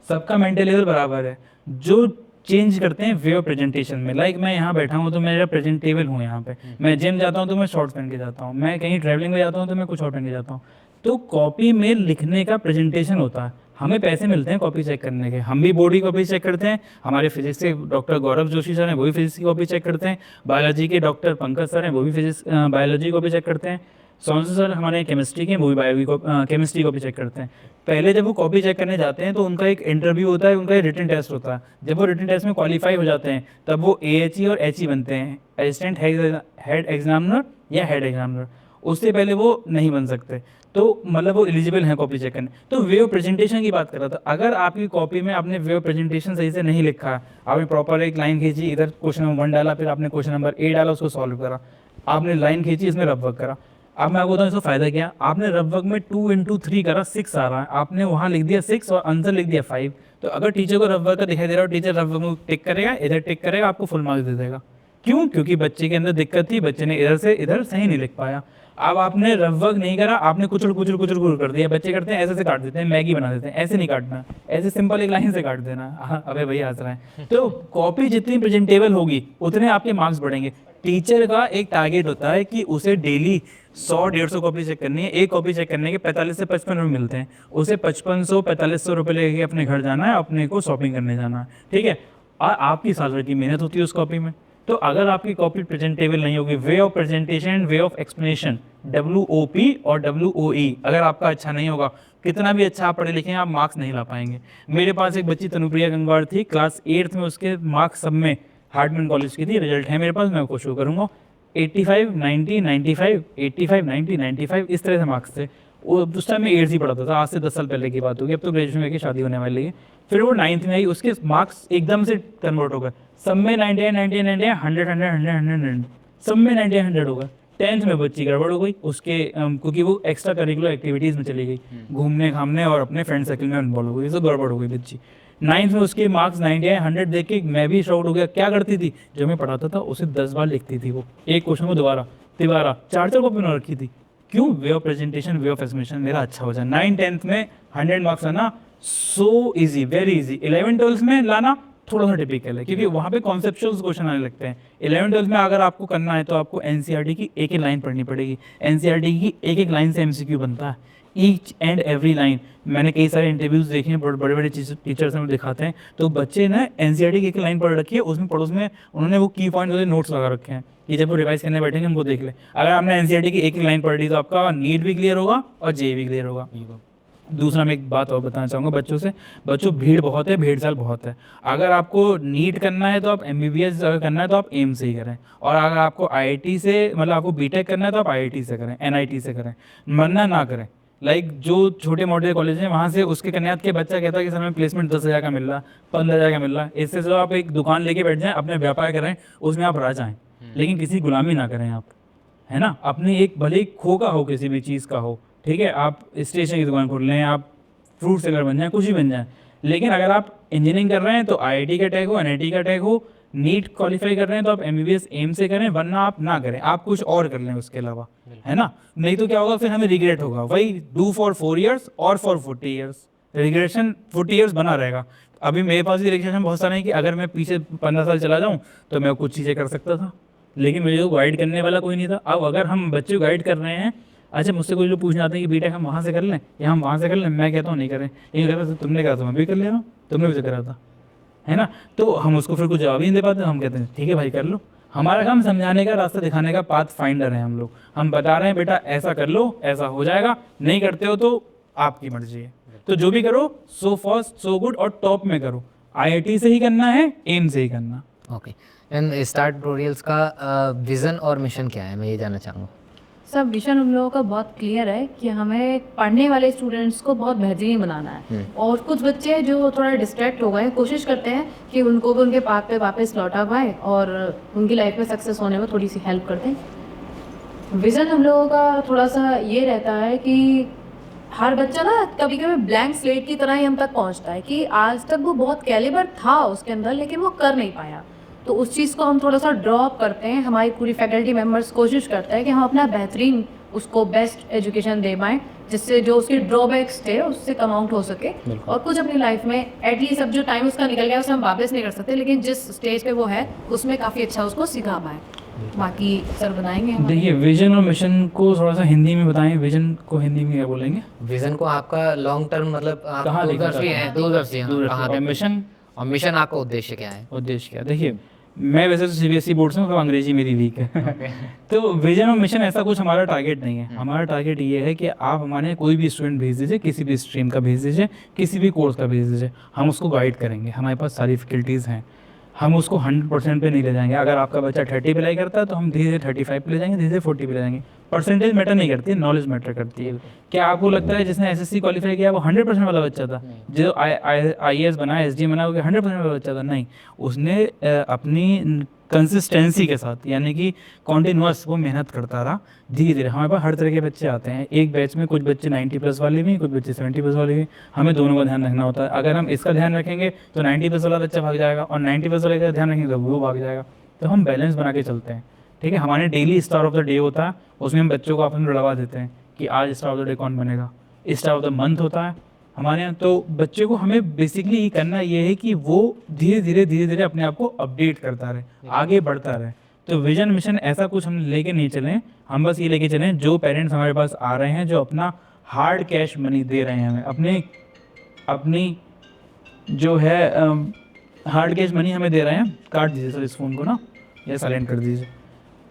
सबका मेंटल लेवल बराबर है। जो चेंज करते हैं वे ऑफ प्रेजेंटेशन में, लाइक मैं यहाँ बैठा हूँ तो मेरा प्रेजेंटेबल हूँ यहाँ पे, मैं जिम जाता हूँ तो मैं शॉर्ट्स पहन के जाता हूँ, मैं कहीं ट्रैवलिंग में जाता हूँ तो मैं कुछ और पहन के जाता हूँ। तो कॉपी में लिखने का प्रेजेंटेशन होता है, हमें पैसे मिलते हैं कॉपी चेक करने के, हम भी बोर्ड की कॉपी चेक करते हैं, हमारे फिजिक्स के डॉक्टर गौरव जोशी सर हैं वो भी फिजिक्स की कॉपी चेक करते हैं, बायोलॉजी के डॉक्टर पंकज सर हैं वो भी फिजिक्स बायोलॉजी कॉपी चेक करते हैं, सोनसू सर हमारे केमिस्ट्री के वो भी केमिस्ट्री कॉपी चेक करते हैं। पहले जब वो कॉपी चेक करने जाते हैं तो उनका एक इंटरव्यू होता है, उनका एक रिटन टेस्ट होता है। जब वो रिटन टेस्ट में क्वालिफाई हो जाते हैं तब वो AHE और HE बनते हैं, असिस्टेंट हेड एग्जामिनर या हेड एग्जामिनर। उससे पहले वो नहीं बन सकते, तो मतलब वो एलिजिबल हैं कॉपी चेक करने। तो वे ऑफ प्रेजेंटेशन की बात कर रहा था, अगर आपकी कॉपी में आपने वे ऑफ प्रेजेंटेशन सही से नहीं लिखा, आपने प्रॉपर एक लाइन खींची, इधर क्वेश्चन नंबर 1 डाला, फिर आपने क्वेश्चन नंबर A डाला, उसको सॉल्व करा, आपने लाइन खींची, इसमें रफ वर्क करा। अब मैं आपको बताऊँ इसका फ़ायदा क्या, आपने रफ वर्क में 2 into 3 करा, 6 आ रहा है, आपने वहाँ लिख दिया 6 और आंसर लिख दिया 5। तो अगर टीचर को रफ वर्क का दिखाई दे रहा है, टीचर रफ वर्क में टिक करेगा, इधर टिक करेगा, आपको फुल मार्क्स दे देगा। क्यों? क्योंकि बच्चे के अंदर दिक्कत थी, बच्चे ने इधर से इधर सही नहीं लिख पाया। अब आपने रफ वर्क नहीं करा, आपने कुचड़ कर दिया। बच्चे करते हैं ऐसे से काट देते हैं, मैगी बना देते हैं, ऐसे नहीं काटना, ऐसे सिंपल एक लाइन से काट देना। अबे भैया हंस रहे हैं। तो कॉपी जितनी प्रेजेंटेबल होगी उतने आपके मार्क्स बढ़ेंगे। टीचर का एक टारगेट होता है कि उसे डेली 100-150 कॉपी चेक करनी है, एक कॉपी चेक करने के 45 से 55 रुपये मिलते हैं, उसे 5500-4500 रुपये लेके अपने घर जाना है, अपने को शॉपिंग करने जाना है, ठीक है। और आपकी साल भर की मेहनत होती है उस कॉपी में। तो अगर आपकी कॉपी प्रेजेंटेबल नहीं होगी, way of presentation, way of explanation, WOP और WOE अगर आपका अच्छा नहीं होगा, कितना भी अच्छा आप पढ़े लिखे हैं, आप मार्क्स नहीं ला पाएंगे। मेरे पास एक बच्ची तनुप्रिया गंगवार थी, क्लास 8th में उसके मार्क्स सब में हार्डमैन कॉलेज की थी, रिजल्ट है मेरे पास, मैं आपको शो करूँगा। 85, 90, 95, 85, 90, 95 इस तरह से मार्क्स थे। वो उस टाइम में 8th ही पढ़ाता था, आज से 10 साल पहले की बात होगी, अब तो ग्रेजुएशन करके शादी होने वाली है। फिर वो 9th में आई, उसके मार्क्स एकदम से कन्वर्ट हो गए, सब में 90, 90, 90, 100, 100, 100, 100, सब में 90, 100 हो गए। 10th में बच्ची गड़बड़ हो गई उसके, क्योंकि वो एक्स्ट्रा करिकुलर एक्टिविटीज़ में चली गई, घूमने घामने और अपने फ्रेंड सर्कल में इन्वॉल्व हो गई, तो गड़बड़ हो गई बच्ची। 9th में उसके मार्क्स 90 आए, 100 देख के मैं भी शॉक्ड हो गया। क्या करती थी, जो मैं पढ़ाता था उसे 10 बार लिखती थी वो, एक क्वेश्चन को दोबारा 4 कॉपी बना रखी थी। क्यों? Way of presentation, way of explanation मेरा अच्छा हो जाए। 9th-10th में 100 मार्क्स आना so easy, very easy. 11th-12th में लाना थोड़ा सा टिपिकल है, क्योंकि वहाँ पे कॉन्सेप्चुअल क्वेश्चन आने लगते हैं। 11th-12th में अगर आपको करना है तो आपको NCERT की एक एक लाइन पढ़नी पड़ेगी। NCERT की एक एक लाइन से MCQ बनता है, ईच एंड एवरी लाइन। मैंने कई सारे इंटरव्यूज़ देखे हैं, बड़े बड़े टीचर्स हमें दिखाते हैं, तो बच्चे ने NCERT की एक लाइन पढ़ रखी है, उसमें पड़ोस में उन्होंने वो की पॉइंट वाले नोट्स लगा रखे हैं कि जब वो रिवाइज करने बैठेंगे हमको देख ले। अगर आपने NCERT की एक एक लाइन पढ़ ली तो आपका नीट भी क्लियर होगा और JEE भी क्लियर होगा। दूसरा मैं एक बात और बताना चाहूँगा बच्चों से, बच्चों भीड़ बहुत है, भेड़ चाल बहुत है। अगर आपको नीट करना है तो आप MBBS अगर करना है तो आप एम्स से ही करें, और अगर आपको IIT से मतलब आपको BTech करना है तो आप IIT से करें, NIT से करें, मरना ना करें। लाइक जो छोटे मोटे कॉलेज हैं वहाँ से उसके कन्यात के बच्चा कहता है कि सर हमें प्लेसमेंट 10,000 का मिल रहा, 15,000 का मिल रहा, इससे जो आप एक दुकान लेके बैठ जाएं, अपने व्यापार करें, उसमें आप रह जाएँ, लेकिन किसी गुलामी ना करें आप, है ना। अपने एक भले ही खो का हो, किसी भी चीज़ का हो, ठीक है, आप स्टेशनरी की दुकान खोल लें, आप फ्रूट सेलर बन जाए, कुछ भी बन जाए, लेकिन अगर आप इंजीनियरिंग कर रहे हैं तो IIT का टैग हो, NIT का टैग हो, नीट क्वालिफाई कर रहे हैं तो आप एमबीबीएस एम से करें, वरना आप ना करें, आप कुछ और कर लें उसके अलावा, है ना। नहीं तो क्या होगा, फिर हमें रिग्रेट होगा। वही डू फॉर 4 ईयर्स और फॉर 40 ईयर्स, रिग्रेशन 40 ईयर्स बना रहेगा। अभी मेरे पास भी रिग्रेशन बहुत सारे हैं कि अगर मैं पीछे 15 साल चला जाऊँ तो मैं कुछ चीज़ें कर सकता था, लेकिन मुझे तो गाइड करने वाला कोई नहीं था। अब अगर हम बच्चे को गाइड कर रहे हैं, अच्छा मुझसे कोई लोग पूछना आते हैं कि बीटेक हम वहाँ से कर लें या हम वहाँ से कर लें, मैं कहता हूँ नहीं करें। ये कहता तुमने कहा तो मैं भी कर ले रहा हूँ, तुमने भी तो करा था, है ना। तो हम उसको फिर कुछ जवाब ही नहीं दे पाते, हम कहते हैं ठीक है भाई कर लो। हमारा काम समझाने का, रास्ता दिखाने का, पाथ फाइंडर है हम लोग। हम बता रहे हैं बेटा ऐसा कर लो, ऐसा हो जाएगा, नहीं करते हो तो आपकी मर्जी है। तो जो भी करो सो फास्ट सो गुड और टॉप में करो। आईआईटी से ही करना है, एम से ही करना। ओके, एंड स्टार ट्यूटोरियल्स का विज़न और मिशन क्या है, मैं ये जानना चाहूँगा। सब विजन हम लोगों का बहुत क्लियर है कि हमें पढ़ने वाले स्टूडेंट्स को बहुत बेहतरीन बनाना है। और कुछ बच्चे जो थोड़ा डिस्ट्रैक्ट हो गए, कोशिश करते हैं कि उनको भी उनके पाथ पे वापस लौटा पाए और उनकी लाइफ में सक्सेस होने में थोड़ी सी हेल्प करते हैं। विज़न हम लोगों का थोड़ा सा ये रहता है कि हर बच्चा ना कभी कभी ब्लैंक स्लेट की तरह ही हम तक पहुंचता है कि आज तक वो बहुत कैलिबर था उसके अंदर, लेकिन वो कर नहीं पाया। तो उस चीज़ को हम थोड़ा सा ड्रॉप करते हैं। हमारी पूरी फैकल्टी मेंबर्स कोशिश करते हैं कि हम अपना बेहतरीन उसको बेस्ट एजुकेशन दे पाएँ, जिससे जो उसके ड्रॉबैक्स थे उससे कम आउट हो सके और कुछ अपनी लाइफ में एटलीस्ट अब जो टाइम उसका निकल गया उसे हम वापस नहीं कर सकते, लेकिन जिस स्टेज पे वो है उसमें काफ़ी अच्छा उसको सिखा पाए। बाकी सर बनाएंगे। देखिए विजन और मिशन को थोड़ा सा हिंदी में बताएं। विजन को हिंदी में क्या बोलेंगे? विज़न को आपका लॉन्ग टर्म मतलब आप कहाँ देखना दूरदर्शी चाहते हैं, हैं? दूरदर्शी हैं, दूरदर्शी। कहाँ और देखना मिशन? चाहते हैं? और मिशन आपका उद्देश्य क्या है? उद्देश्य क्या? देखिए मैं वैसे तो सीबीएसई बोर्ड से हूँ, तो अंग्रेजी मेरी वीक है। तो विजन और मिशन ऐसा कुछ हमारा टारगेट नहीं है। हमारा टारगेट ये है कि आप हमारे कोई भी स्टूडेंट भेज दीजिए, किसी भी स्ट्रीम का भेज दीजिए, किसी भी कोर्स का भेज दीजिए, हम उसको गाइड करेंगे। हमारे पास सारी फैकल्टीज़ हैं, हम उसको 100% पे नहीं ले जाएंगे। अगर आपका बच्चा 30 पे लाई करता है तो हम धीरे धीरे 35 पे ले जाएंगे, धीरे धीरे 40 पे ले जाएंगे। परसेंटेज मैटर नहीं करती है, नॉलेज मैटर करती है। क्या आपको लगता है जिसने एसएससी क्वालिफाई किया वो 100% वाला बच्चा था? जो आईएएस बना, एसडीएम बना, वो 100% वाला बच्चा था? नहीं, उसने अपनी कंसिस्टेंसी के साथ, यानी कि कॉन्टिन्यूअस वो मेहनत करता रहा। धीरे धीरे हमारे पास हर तरह के बच्चे आते हैं। एक बैच में कुछ बच्चे 90+ वाले भी, कुछ बच्चे 70+ वाले भी। हमें दोनों का ध्यान रखना होता है। अगर हम इसका ध्यान रखेंगे तो 90+ वाला बच्चा भाग जाएगा, और 90+ वाले का ध्यान रखेंगे तो वो भाग जाएगा। तो हम बैलेंस बना के चलते हैं, ठीक है। हमारे daily star of the day होता है, उसमें हम बच्चों को अपन लड़वा देते हैं कि आज स्टार ऑफ द डे कौन बनेगा। स्टार ऑफ द मंथ होता है हमारे यहाँ। तो बच्चे को हमें बेसिकली ये करना ये है कि वो धीरे धीरे अपने आप को अपडेट करता रहे, आगे बढ़ता रहे। तो विजन मिशन ऐसा कुछ हम लेके नहीं चलें, हम बस ये लेके चलें जो पेरेंट्स हमारे पास आ रहे हैं, जो अपना हार्ड कैश मनी दे रहे हैं हमें, अपनी जो है हार्ड कैश मनी हमें दे रहे हैं। काट दीजिए सर इस फ़ोन को ना, या साइलेंट कर दीजिए।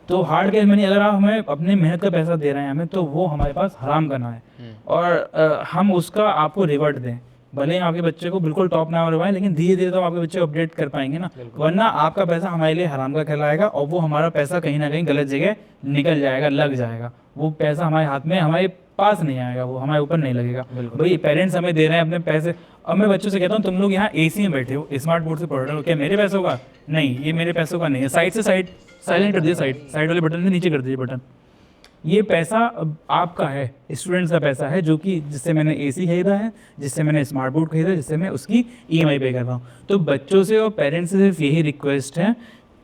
तो हार्ड कैश मनी अगर आप हमें अपने मेहनत का पैसा दे रहे हैं हमें, तो वो हमारे पास हराम का ना है, और हम उसका आपको रिवर्ट दें। भले ही आपके बच्चे को बिल्कुल टॉप ना करवाएं, लेकिन धीरे धीरे तो आपके बच्चे को अपडेट कर पाएंगे ना। वरना आपका पैसा हमारे लिए हराम का कहलाएगा, और वो हमारा पैसा कहीं ना कहीं गलत जगह निकल जाएगा, लग जाएगा। वो पैसा हमारे हाथ में, हमारे पास नहीं आएगा, वो हमारे ऊपर नहीं लगेगा। भाई पेरेंट्स हमें दे रहे हैं अपने पैसे। अब मैं बच्चों से कहता हूँ तुम लोग यहाँ एसी में बैठे हो, स्मार्ट बोर्ड से पढ़ रहे हो, क्या मेरे पैसों का? नहीं, ये मेरे पैसों का नहीं है। साइड से साइलेंट कर दीजिए, साइड वाले बटन से नीचे कर दीजिए बटन। ये पैसा अब आपका है, स्टूडेंट्स का पैसा है, जो कि जिससे मैंने एसी खरीदा है, जिससे मैंने स्मार्ट बोर्ड खरीदा है, जिससे मैं उसकी ईएमआई पे कर रहा हूँ। तो बच्चों से और पेरेंट्स से सिर्फ यही रिक्वेस्ट है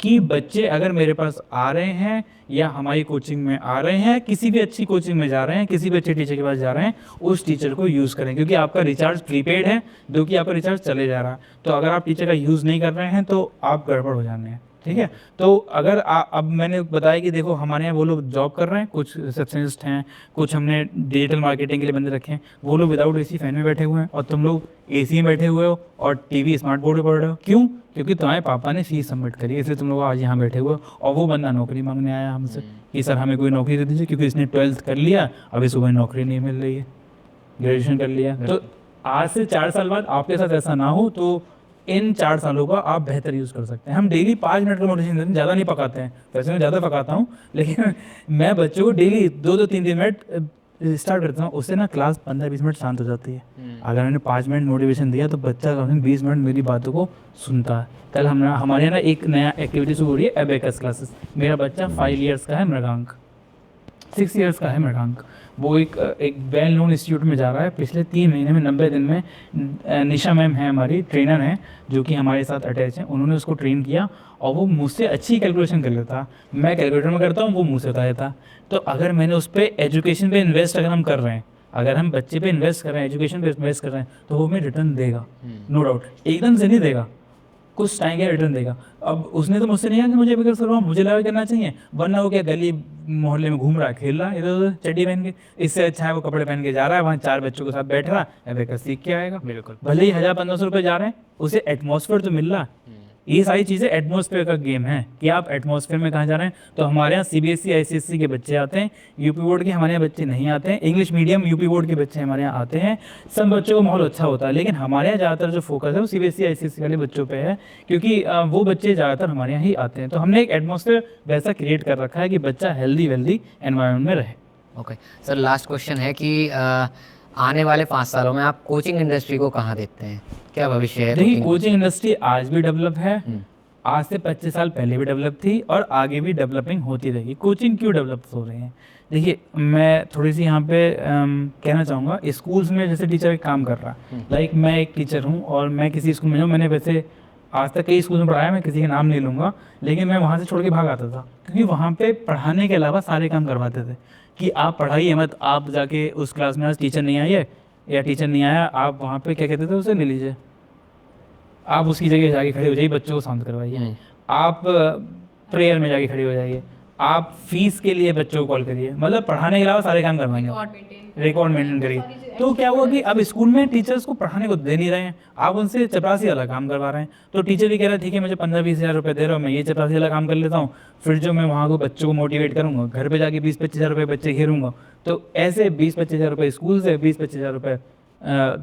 कि बच्चे अगर मेरे पास आ रहे हैं या हमारी कोचिंग में आ रहे हैं, किसी भी अच्छी कोचिंग में जा रहे हैं, किसी भी अच्छे टीचर के पास जा रहे हैं, उस टीचर को यूज़ करें, क्योंकि आपका रिचार्ज प्रीपेड है, जो कि आपका रिचार्ज चले जा रहा है। तो अगर आप टीचर का यूज़ नहीं कर रहे हैं तो आप गड़बड़ हो जाने हैं, ठीक है। तो अगर अब मैंने बताया कि देखो हमारे यहाँ वो लोग जॉब कर रहे हैं, कुछ रिसेप्शनिस्ट हैं, कुछ हमने डिजिटल मार्केटिंग के लिए बंदे रखे हैं, वो लोग विदाउट एसी फैन में बैठे हुए हैं, और तुम लोग एसी में बैठे हुए हो और टीवी स्मार्ट बोर्ड पे पढ़ रहे हो। क्यों? क्योंकि तुम्हारे पापा ने फीस सबमिट करी, इसलिए तुम लोग आज यहाँ बैठे हुए हो। और वो बंदा नौकरी मांगने आया हमसे कि सर हमें कोई नौकरी दे दीजिए, क्योंकि इसने 12th कर लिया, अभी सुबह नौकरी नहीं मिल रही है, ग्रेजुएशन कर लिया। तो आज से 4 साल बाद आपके साथ ऐसा ना हो, तो इन 4 सालों का आप बेहतर यूज़ कर सकते हैं। हम डेली 5 मिनट का मोटिवेशन देते हैं, ज़्यादा नहीं पकाते हैं। वैसे मैं ज़्यादा पकाता हूँ, लेकिन मैं बच्चों को डेली 2-2, 3-3 मिनट स्टार्ट करता हूँ, उससे ना क्लास 15-20 मिनट शांत हो जाती है। अगर मैंने 5 मिनट मोटिवेशन दिया तो बच्चा कम से कम 20 मिनट मेरी बातों को सुनता है। कल हमारे यहाँ ना एक नया एक्टिविटी शुरू हो रही है, एबेकस क्लासेस। मेरा बच्चा 5 ईयर्स का है, मृगांक 6 ईयर्स का है मृगांक। वो एक वेल नोन इंस्टीट्यूट में जा रहा है। पिछले 3 महीने में 90 दिन में निशा मैम है हमारी ट्रेनर हैं जो कि हमारे साथ अटैच हैं, उन्होंने उसको ट्रेन किया और वो मुझसे अच्छी कैलकुलेशन कर लेता। मैं कैलकुलेटर में करता हूँ, वो मुझसे बता देता। तो अगर मैंने उस पर एजुकेशन पे इन्वेस्ट अगर हम कर रहे हैं, अगर हम बच्चे पे इन्वेस्ट कर रहे हैं, एजुकेशन पे इन्वेस्ट कर रहे हैं, तो वो हमें रिटर्न देगा, नो डाउट। एकदम से नहीं देगा, कुछ टाइम के रिटर्न देगा। अब उसने तो मुझसे नहीं कहा कि मुझे भी कर रहा हूँ, मुझे लगा करना चाहिए, वरना वो क्या गली मोहल्ले में घूम रहा है, खेल रहा है इधर उधर चड्डी पहन के। इससे अच्छा है वो कपड़े पहन के जा रहा है, वहाँ 4 बच्चों के साथ बैठ रहा है, बेकर सीख के आएगा। बिल्कुल। भले ही 1000-1500 रुपये जा रहे हैं, उसे एटमॉस्फेयर तो मिल रहा है। ये सारी चीज़ें एटमॉस्फेयर का गेम है कि आप एटमॉस्फेयर में कहाँ जा रहे हैं। तो हमारे यहाँ CBSE ICSE के बच्चे आते हैं, यूपी बोर्ड के हमारे यहाँ बच्चे नहीं आते हैं, इंग्लिश मीडियम यूपी बोर्ड के बच्चे हमारे यहाँ आते हैं। सब बच्चों का माहौल अच्छा होता है, लेकिन हमारे यहाँ ज़्यादातर जो फोकस है वो CBSE ICSE वाले बच्चों पे है, क्योंकि वो बच्चे ज़्यादातर हमारे यहाँ ही आते हैं। तो हमने एक एटमॉस्फेयर वैसा क्रिएट कर रखा है कि बच्चा हेल्दी वेल्दी एनवायरनमेंट में रहे। ओके सर, लास्ट क्वेश्चन है कि आने वाले 5 सालों में आप कोचिंग इंडस्ट्री को कहाँ देखते हैं, क्या भविष्य है? देखिए, कोचिंग इंडस्ट्री आज भी डेवलप है, आज से 25 साल पहले भी डेवलप थी और आगे भी डेवलपिंग होती रहेगी। कोचिंग क्यों डेवलप हो रही है? देखिए, मैं थोड़ी सी यहाँ पे कहना चाहूँगा, स्कूल्स में जैसे टीचर एक काम कर रहा है, लाइक मैं एक टीचर हूँ और मैं किसी स्कूल में हूँ, मैंने वैसे आज तक कई स्कूल में पढ़ाया, मैं किसी का नाम नहीं लूँगा, लेकिन मैं वहाँ से छोड़ के भाग आता था, क्योंकि वहाँ पे पढ़ाने के अलावा सारे काम करवाते थे कि आप पढ़ाइए मत, आप जाके उस क्लास में आज टीचर नहीं आई है या टीचर नहीं आया, आप वहाँ पे क्या कहते थे उसे, ले लीजिए, आप उसकी जगह जाके खड़े हो जाइए, बच्चों को शांत करवाइए, आप प्रेयर में जाके खड़े हो जाइए, आप फीस के लिए बच्चों को कॉल करिए, मतलब पढ़ाने के अलावा सारे काम करवाएंगे, रिकॉर्ड मेंटेन करिए। तो क्या हुआ कि अब स्कूल में टीचर्स को पढ़ाने को दे नहीं रहे हैं, आप उनसे चपरासी वाला काम करवा रहे हैं। तो टीचर भी कह रहा है ठीक है, मुझे 15-20 हज़ार रुपये दे रहा हूँ, मैं ये चपरासी वाला काम कर लेता हूँ, फिर जो मैं वहाँ को बच्चों को मोटिवेट करूँगा, घर पे जाके 20-25 हज़ार रुपये बच्चे घेरूँगा। तो ऐसे 20-25 हज़ार रुपये स्कूल से, 20-25 हज़ार रुपये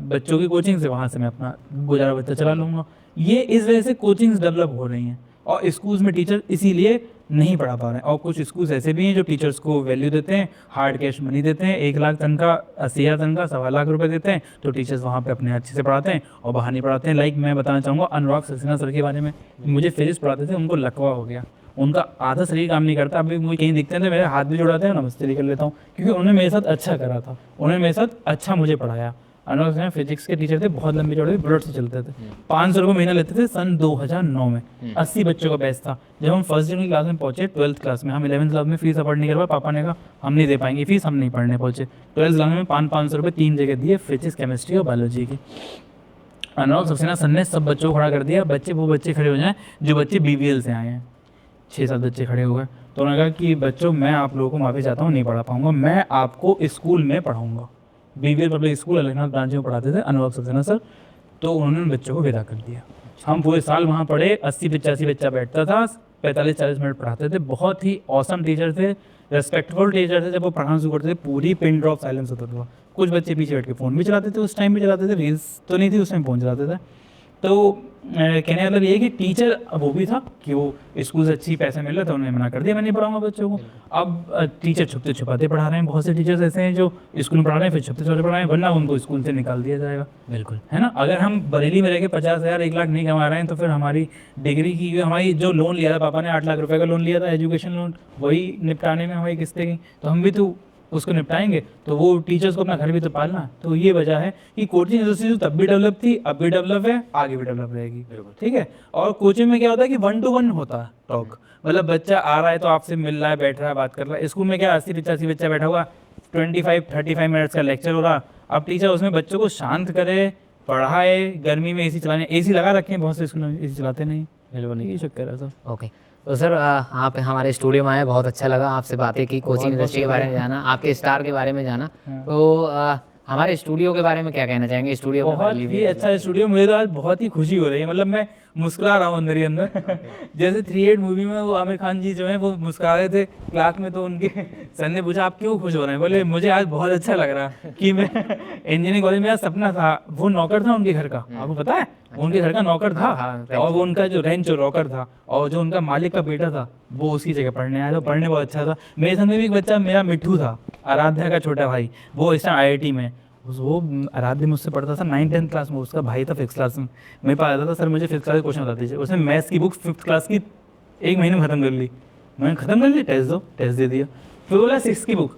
बच्चों की कोचिंग से, वहाँ से मैं अपना गुजारा बच्चा चला लूँगा। ये इस वजह से कोचिंग्स डेवलप हो रही हैं और स्कूल्स में टीचर इसीलिए नहीं पढ़ा पा रहे हैं। और कुछ स्कूल्स ऐसे भी हैं जो टीचर्स को वैल्यू देते हैं, हार्ड कैश मनी देते हैं, 1 लाख तनख्वाह, 80,000 तनख्वाह, 1.25 लाख रुपए देते हैं, तो टीचर्स वहाँ पे अपने अच्छे से पढ़ाते हैं और बाहर नहीं पढ़ाते हैं। लाइक मैं बताना चाहूँगा अनुराग सक्सेना सर के बारे में, मुझे फिजिक्स पढ़ाते थे, उनको लकवा हो गया, उनका आधा शरीर काम नहीं करता। अभी मुझे कहीं दिखते हैं तो मेरे हाथ भी जोड़ाते हैं, नमस्ते भी कर लेता हूँ, क्योंकि उन्होंने मेरे साथ अच्छा करा था, उन्होंने मेरे साथ अच्छा मुझे पढ़ाया। अनुराग सक्सेना फिजिक्स के टीचर थे, बहुत लंबे चौड़े, बुलेट से चलते थे, 500 रुपये महीना लेते थे। सन 2009 में 80 बच्चों का बैच था। जब हम फर्स्ट ईयर की क्लास में पहुंचे, 12th क्लास में, हम 11th क्लास में फीस अफोर्ड नहीं कर पाए, पापा ने कहा हम नहीं दे पाएंगे फीस, हम नहीं पढ़ने पहुंचे। 12th क्लास में 500 रुपये 3 जगह दिए, फिजिक्स, केमिस्ट्री और बायोलॉजी की। अनुराग सक्सेना सर ने सब बच्चों को खड़ा कर दिया, बच्चे वो बच्चे खड़े हो जाएं जो बच्चे BBL से आए हैं, 6-7 बच्चे खड़े हो गए। तो उन्होंने कहा कि बच्चों, मैं आप लोगों को माफ़ी चाहता हूँ, नहीं पढ़ा पाऊंगा, मैं आपको स्कूल में पढ़ाऊंगा। BBL पब्लिक स्कूल अलगनाथ ब्रांच में पढ़ाते थे अनुराग सक्सेना सर, तो उन्होंने बच्चों को विदा कर दिया। हम पूरे साल वहाँ पढ़े, 80-85 बच्चा बैठता था, 45-40 मिनट पढ़ाते थे। बहुत ही औसम टीचर थे, रेस्पेक्टफुल टीचर थे। जब वो पढ़ाना शुरू करते थे, पूरी पिन ड्रॉप साइलेंस होता था। कुछ बच्चे पीछे बैठ के फ़ोन भी चलाते थे, उस टाइम भी चलाते थे, रील्स तो नहीं थी उसमें, फ़ोन चलाते थे। तो कहने का मतलब ये है कि टीचर वो भी था कि वो स्कूल से अच्छी पैसे मिल रहे थे, उन्होंने मना कर दिया, मैं नहीं पढ़ाऊंगा बच्चों को। अब टीचर छुपते छुपाते पढ़ा रहे हैं, बहुत से टीचर्स ऐसे हैं जो स्कूल में पढ़ा रहे हैं फिर छुपते छुपाते पढ़ा रहे हैं, वरना उनको स्कूल से निकाल दिया जाएगा। बिल्कुल, है ना। अगर हम बरेली में रह के 50,000 1 लाख नहीं कमा रहे हैं, तो फिर हमारी डिग्री की, हमारी जो लोन लिया था, पापा ने 8 लाख रुपए का लोन लिया था, एजुकेशन लोन, वही निपटाने में हमारी किस्तें गई, तो हम भी तो उसको निपटाएंगे। तो वो टीचर्स को अपना घर भी तो पालना है। तो ये वजह है कि कोचिंग इंडस्ट्री जो तब भी डेवलप थी, अब भी डेवलप है, आगे भी डेवलप रहेगी। ठीक है। और कोचिंग में क्या होता है कि 1-to-1 होता है टॉक, मतलब बच्चा आ रहा है तो आपसे मिल रहा है, बैठ रहा है, बात कर रहा है। स्कूल में क्या 80-85 बच्चा बैठा हुआ, 25-35 मिनट्स का लेक्चर हो रहा। अब टीचर उसमें बच्चों को शांत करे, पढ़ाए, गर्मी में AC चलाने, AC लगा रखे हैं बहुत से स्कूल में, AC चलाते नहीं, बिल्कुल नहीं, ये चक्कर है सर। ओके। तो सर आप हमारे स्टूडियो में आए, बहुत अच्छा लगा आपसे बातें की, कोचिंग इंडस्ट्री के बारे में जाना, आपके स्टार के बारे में जाना। तो हमारे स्टूडियो के बारे में क्या कहना चाहेंगे? स्टूडियो बहुत ही अच्छा स्टूडियो, मुझे तो आज बहुत ही खुशी हो रही है, मतलब मैं मुस्कुरा रहा हूँ अंदर ही अंदर। जैसे 3-8 मूवी में वो आमिर खान जी जो है वो मुस्कुरा रहे थे क्लास में, तो उनके सर ने पूछा आप क्यों खुश हो रहे हैं? बोले मुझे आज बहुत अच्छा लग रहा है कि मैं इंजीनियरिंग कॉलेज, मेरा सपना था। वो नौकर था उनके घर का, आपको पता है, उनके घर का नौकर था, और वो उनका जो रेंच नौकर था, और जो उनका मालिक का बेटा था वो उसकी जगह पढ़ने आया था, पढ़ने बहुत अच्छा था। मेरे साथ में भी एक बच्चा, मेरा मिट्ठू था, आराध्या का छोटा भाई, वो इस टाइम IIT में, वो आराध्य मुझसे पढ़ता था 9th-10th क्लास में, उसका भाई था 5th क्लास में। मेरे पास आता था, सर मुझे 5th क्लास के क्वेश्चन बता दीजिए। उसने मैथ्स की बुक 5th क्लास की 1 महीने में ख़त्म कर ली। मैंने ख़त्म कर ली, टेस्ट दो, टेस्ट दे दिया। फिर बोला 6th की बुक,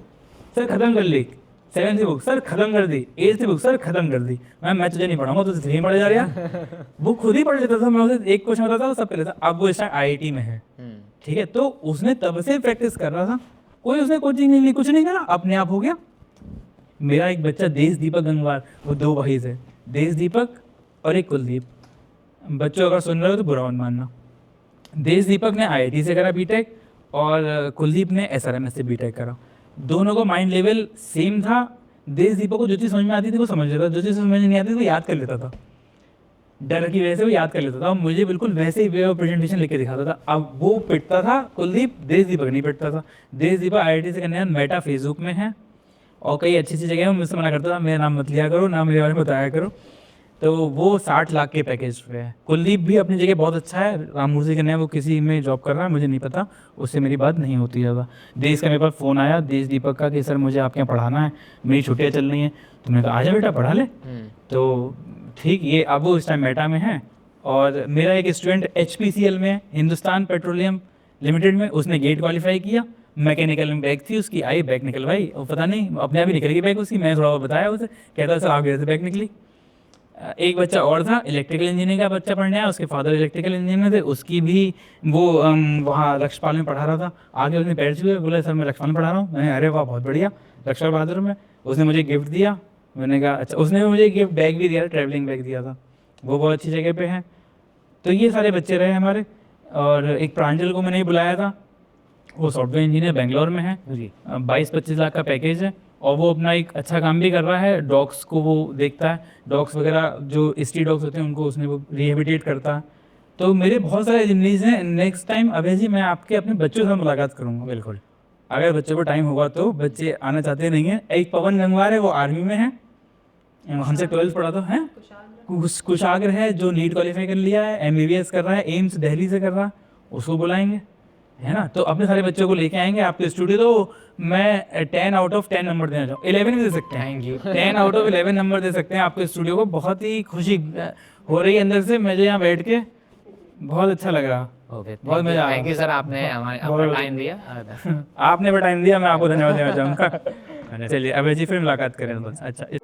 सर खत्म कर ली, 7th की बुक सर खत्म कर दी, 8th की बुक सर खत्म कर दी, मैं तुझे नहीं पढ़ाऊंगा, तुझे नहीं पढ़ा जा रहा। वो खुद ही पढ़ लेता था, मैं उसे एक क्वेश्चन बताता था सब कर लेता। अब वो इस टाइम IIT में है, ठीक है, तो उसने तब से प्रैक्टिस कर रहा था, कोई उसने कोचिंग नहीं ली, कुछ नहीं करा, अपने आप हो गया। मेरा एक बच्चा देश दीपक गंगवार, वो 2 भाई थे, देश दीपक और एक कुलदीप। बच्चों अगर सुन रहे हो तो बुरा मत मानना। देश दीपक ने IIT से करा बीटेक और कुलदीप ने SRMS से बीटेक करा। दोनों को माइंड लेवल सेम था। देश दीपक को जो चीज़ समझ में आती थी वो समझ लेता था, जो चीज़ समझ में नहीं आती थी वो याद कर लेता था, डर की वजह से वो याद कर लेता था, और मुझे बिल्कुल वैसे ही वे ऑफ प्रेजेंटेशन लिख के दिखाता था। अब वो पिटता था कुलदीप, देश दीपक नहीं पिटता था। देश दीपक IIT से करने बाद मेटा फेसबुक में है और कई अच्छी अच्छी जगह है, मुझसे मना करता था मेरा नाम मत लिया करो, ना मेरे बारे में बताया करो। तो वो 60 लाख के पैकेज पे है। कुलदीप भी अपनी जगह बहुत अच्छा है, राममूर्ति का नया वो किसी में जॉब कर रहा है, मुझे नहीं पता, उससे मेरी बात नहीं होती ज़्यादा। देश का मेरे पास फ़ोन आया देश दीपक का कि सर मुझे आपके यहाँ पढ़ाना है, मेरी छुट्टियाँ चल रही हैं, तो मैंने कहा आजा बेटा पढ़ा ले। तो ठीक, ये अब वो इस टाइम मेटा में है। और मेरा एक स्टूडेंट HPCL में है, हिंदुस्तान पेट्रोलियम लिमिटेड में, उसने गेट क्वालिफाई किया, मैकेनिकल में बैग थी उसकी, आई बैग निकलवाई, और पता नहीं अपने आप ही निकल गई बैग उसकी, मैं थोड़ा बताया उसे, कहता सर आप से बैग निकली। एक बच्चा और था इलेक्ट्रिकल इंजीनियरिंग का बच्चा पढ़ने आया, उसके फादर इलेक्ट्रिकल इंजीनियर थे, उसकी भी वो वहाँ लक्ष्यपाल में पढ़ा रहा था। आगे उसने पैर छुए, बोला सर मैं लक्ष्यपाल में पढ़ा रहा हूँ। मैंने अरे वाह बहुत बढ़िया, लक्ष्यपाल बहादुर में। उसने मुझे गिफ्ट दिया, मैंने कहा अच्छा, उसने मुझे गिफ्ट बैग भी दिया, ट्रैवलिंग बैग दिया था, वो बहुत अच्छी जगह पे है। तो ये सारे बच्चे रहे हमारे। और एक प्रांजल को मैंने ही बुलाया था, वो सॉफ्टवेयर इंजीनियर बेंगलोर में है, 22-25 लाख का पैकेज है, और वो अपना एक अच्छा काम भी कर रहा है। डॉग्स को वो देखता है, डॉग्स वगैरह जो स्ट्रीट डॉग्स होते हैं उनको उसने वो रिहेबिलिटेट करता है। तो मेरे बहुत सारे जिम्नीज हैं। नेक्स्ट टाइम अभय जी मैं आपके अपने बच्चों से मुलाकात करूँगा, बिल्कुल, अगर बच्चों को टाइम होगा तो। बच्चे आना चाहते नहीं हैं। एक पवन गंगवार है, वो आर्मी में है, हमसे 12th पढ़ा था, है कुशाग्र है जो नीट क्वालिफाई कर लिया है, MBBS कर रहा है, एम्स दिल्ली से कर रहा है, उसको बुलाएंगे, है ना। तो अपने सारे बच्चों को लेके आएंगे आपके स्टूडियो। तो मैं 10 आउट ऑफ 10 नंबर देना चाहूँ, 11 भी दे सकते हैं, 10 आउट ऑफ 11 नंबर दे सकते हैं आपके स्टूडियो को। बहुत ही खुशी हो रही है अंदर से, मुझे यहाँ बैठ के बहुत अच्छा लग रहा। बहुत मजा आया। थैंक यू सर, आपने हमारे टाइम दिया। आपने भी टाइम दिया, मैं आपको धन्यवाद देना चाहूँगा। चलिए अभय जी फिर मुलाकात करें। अच्छा।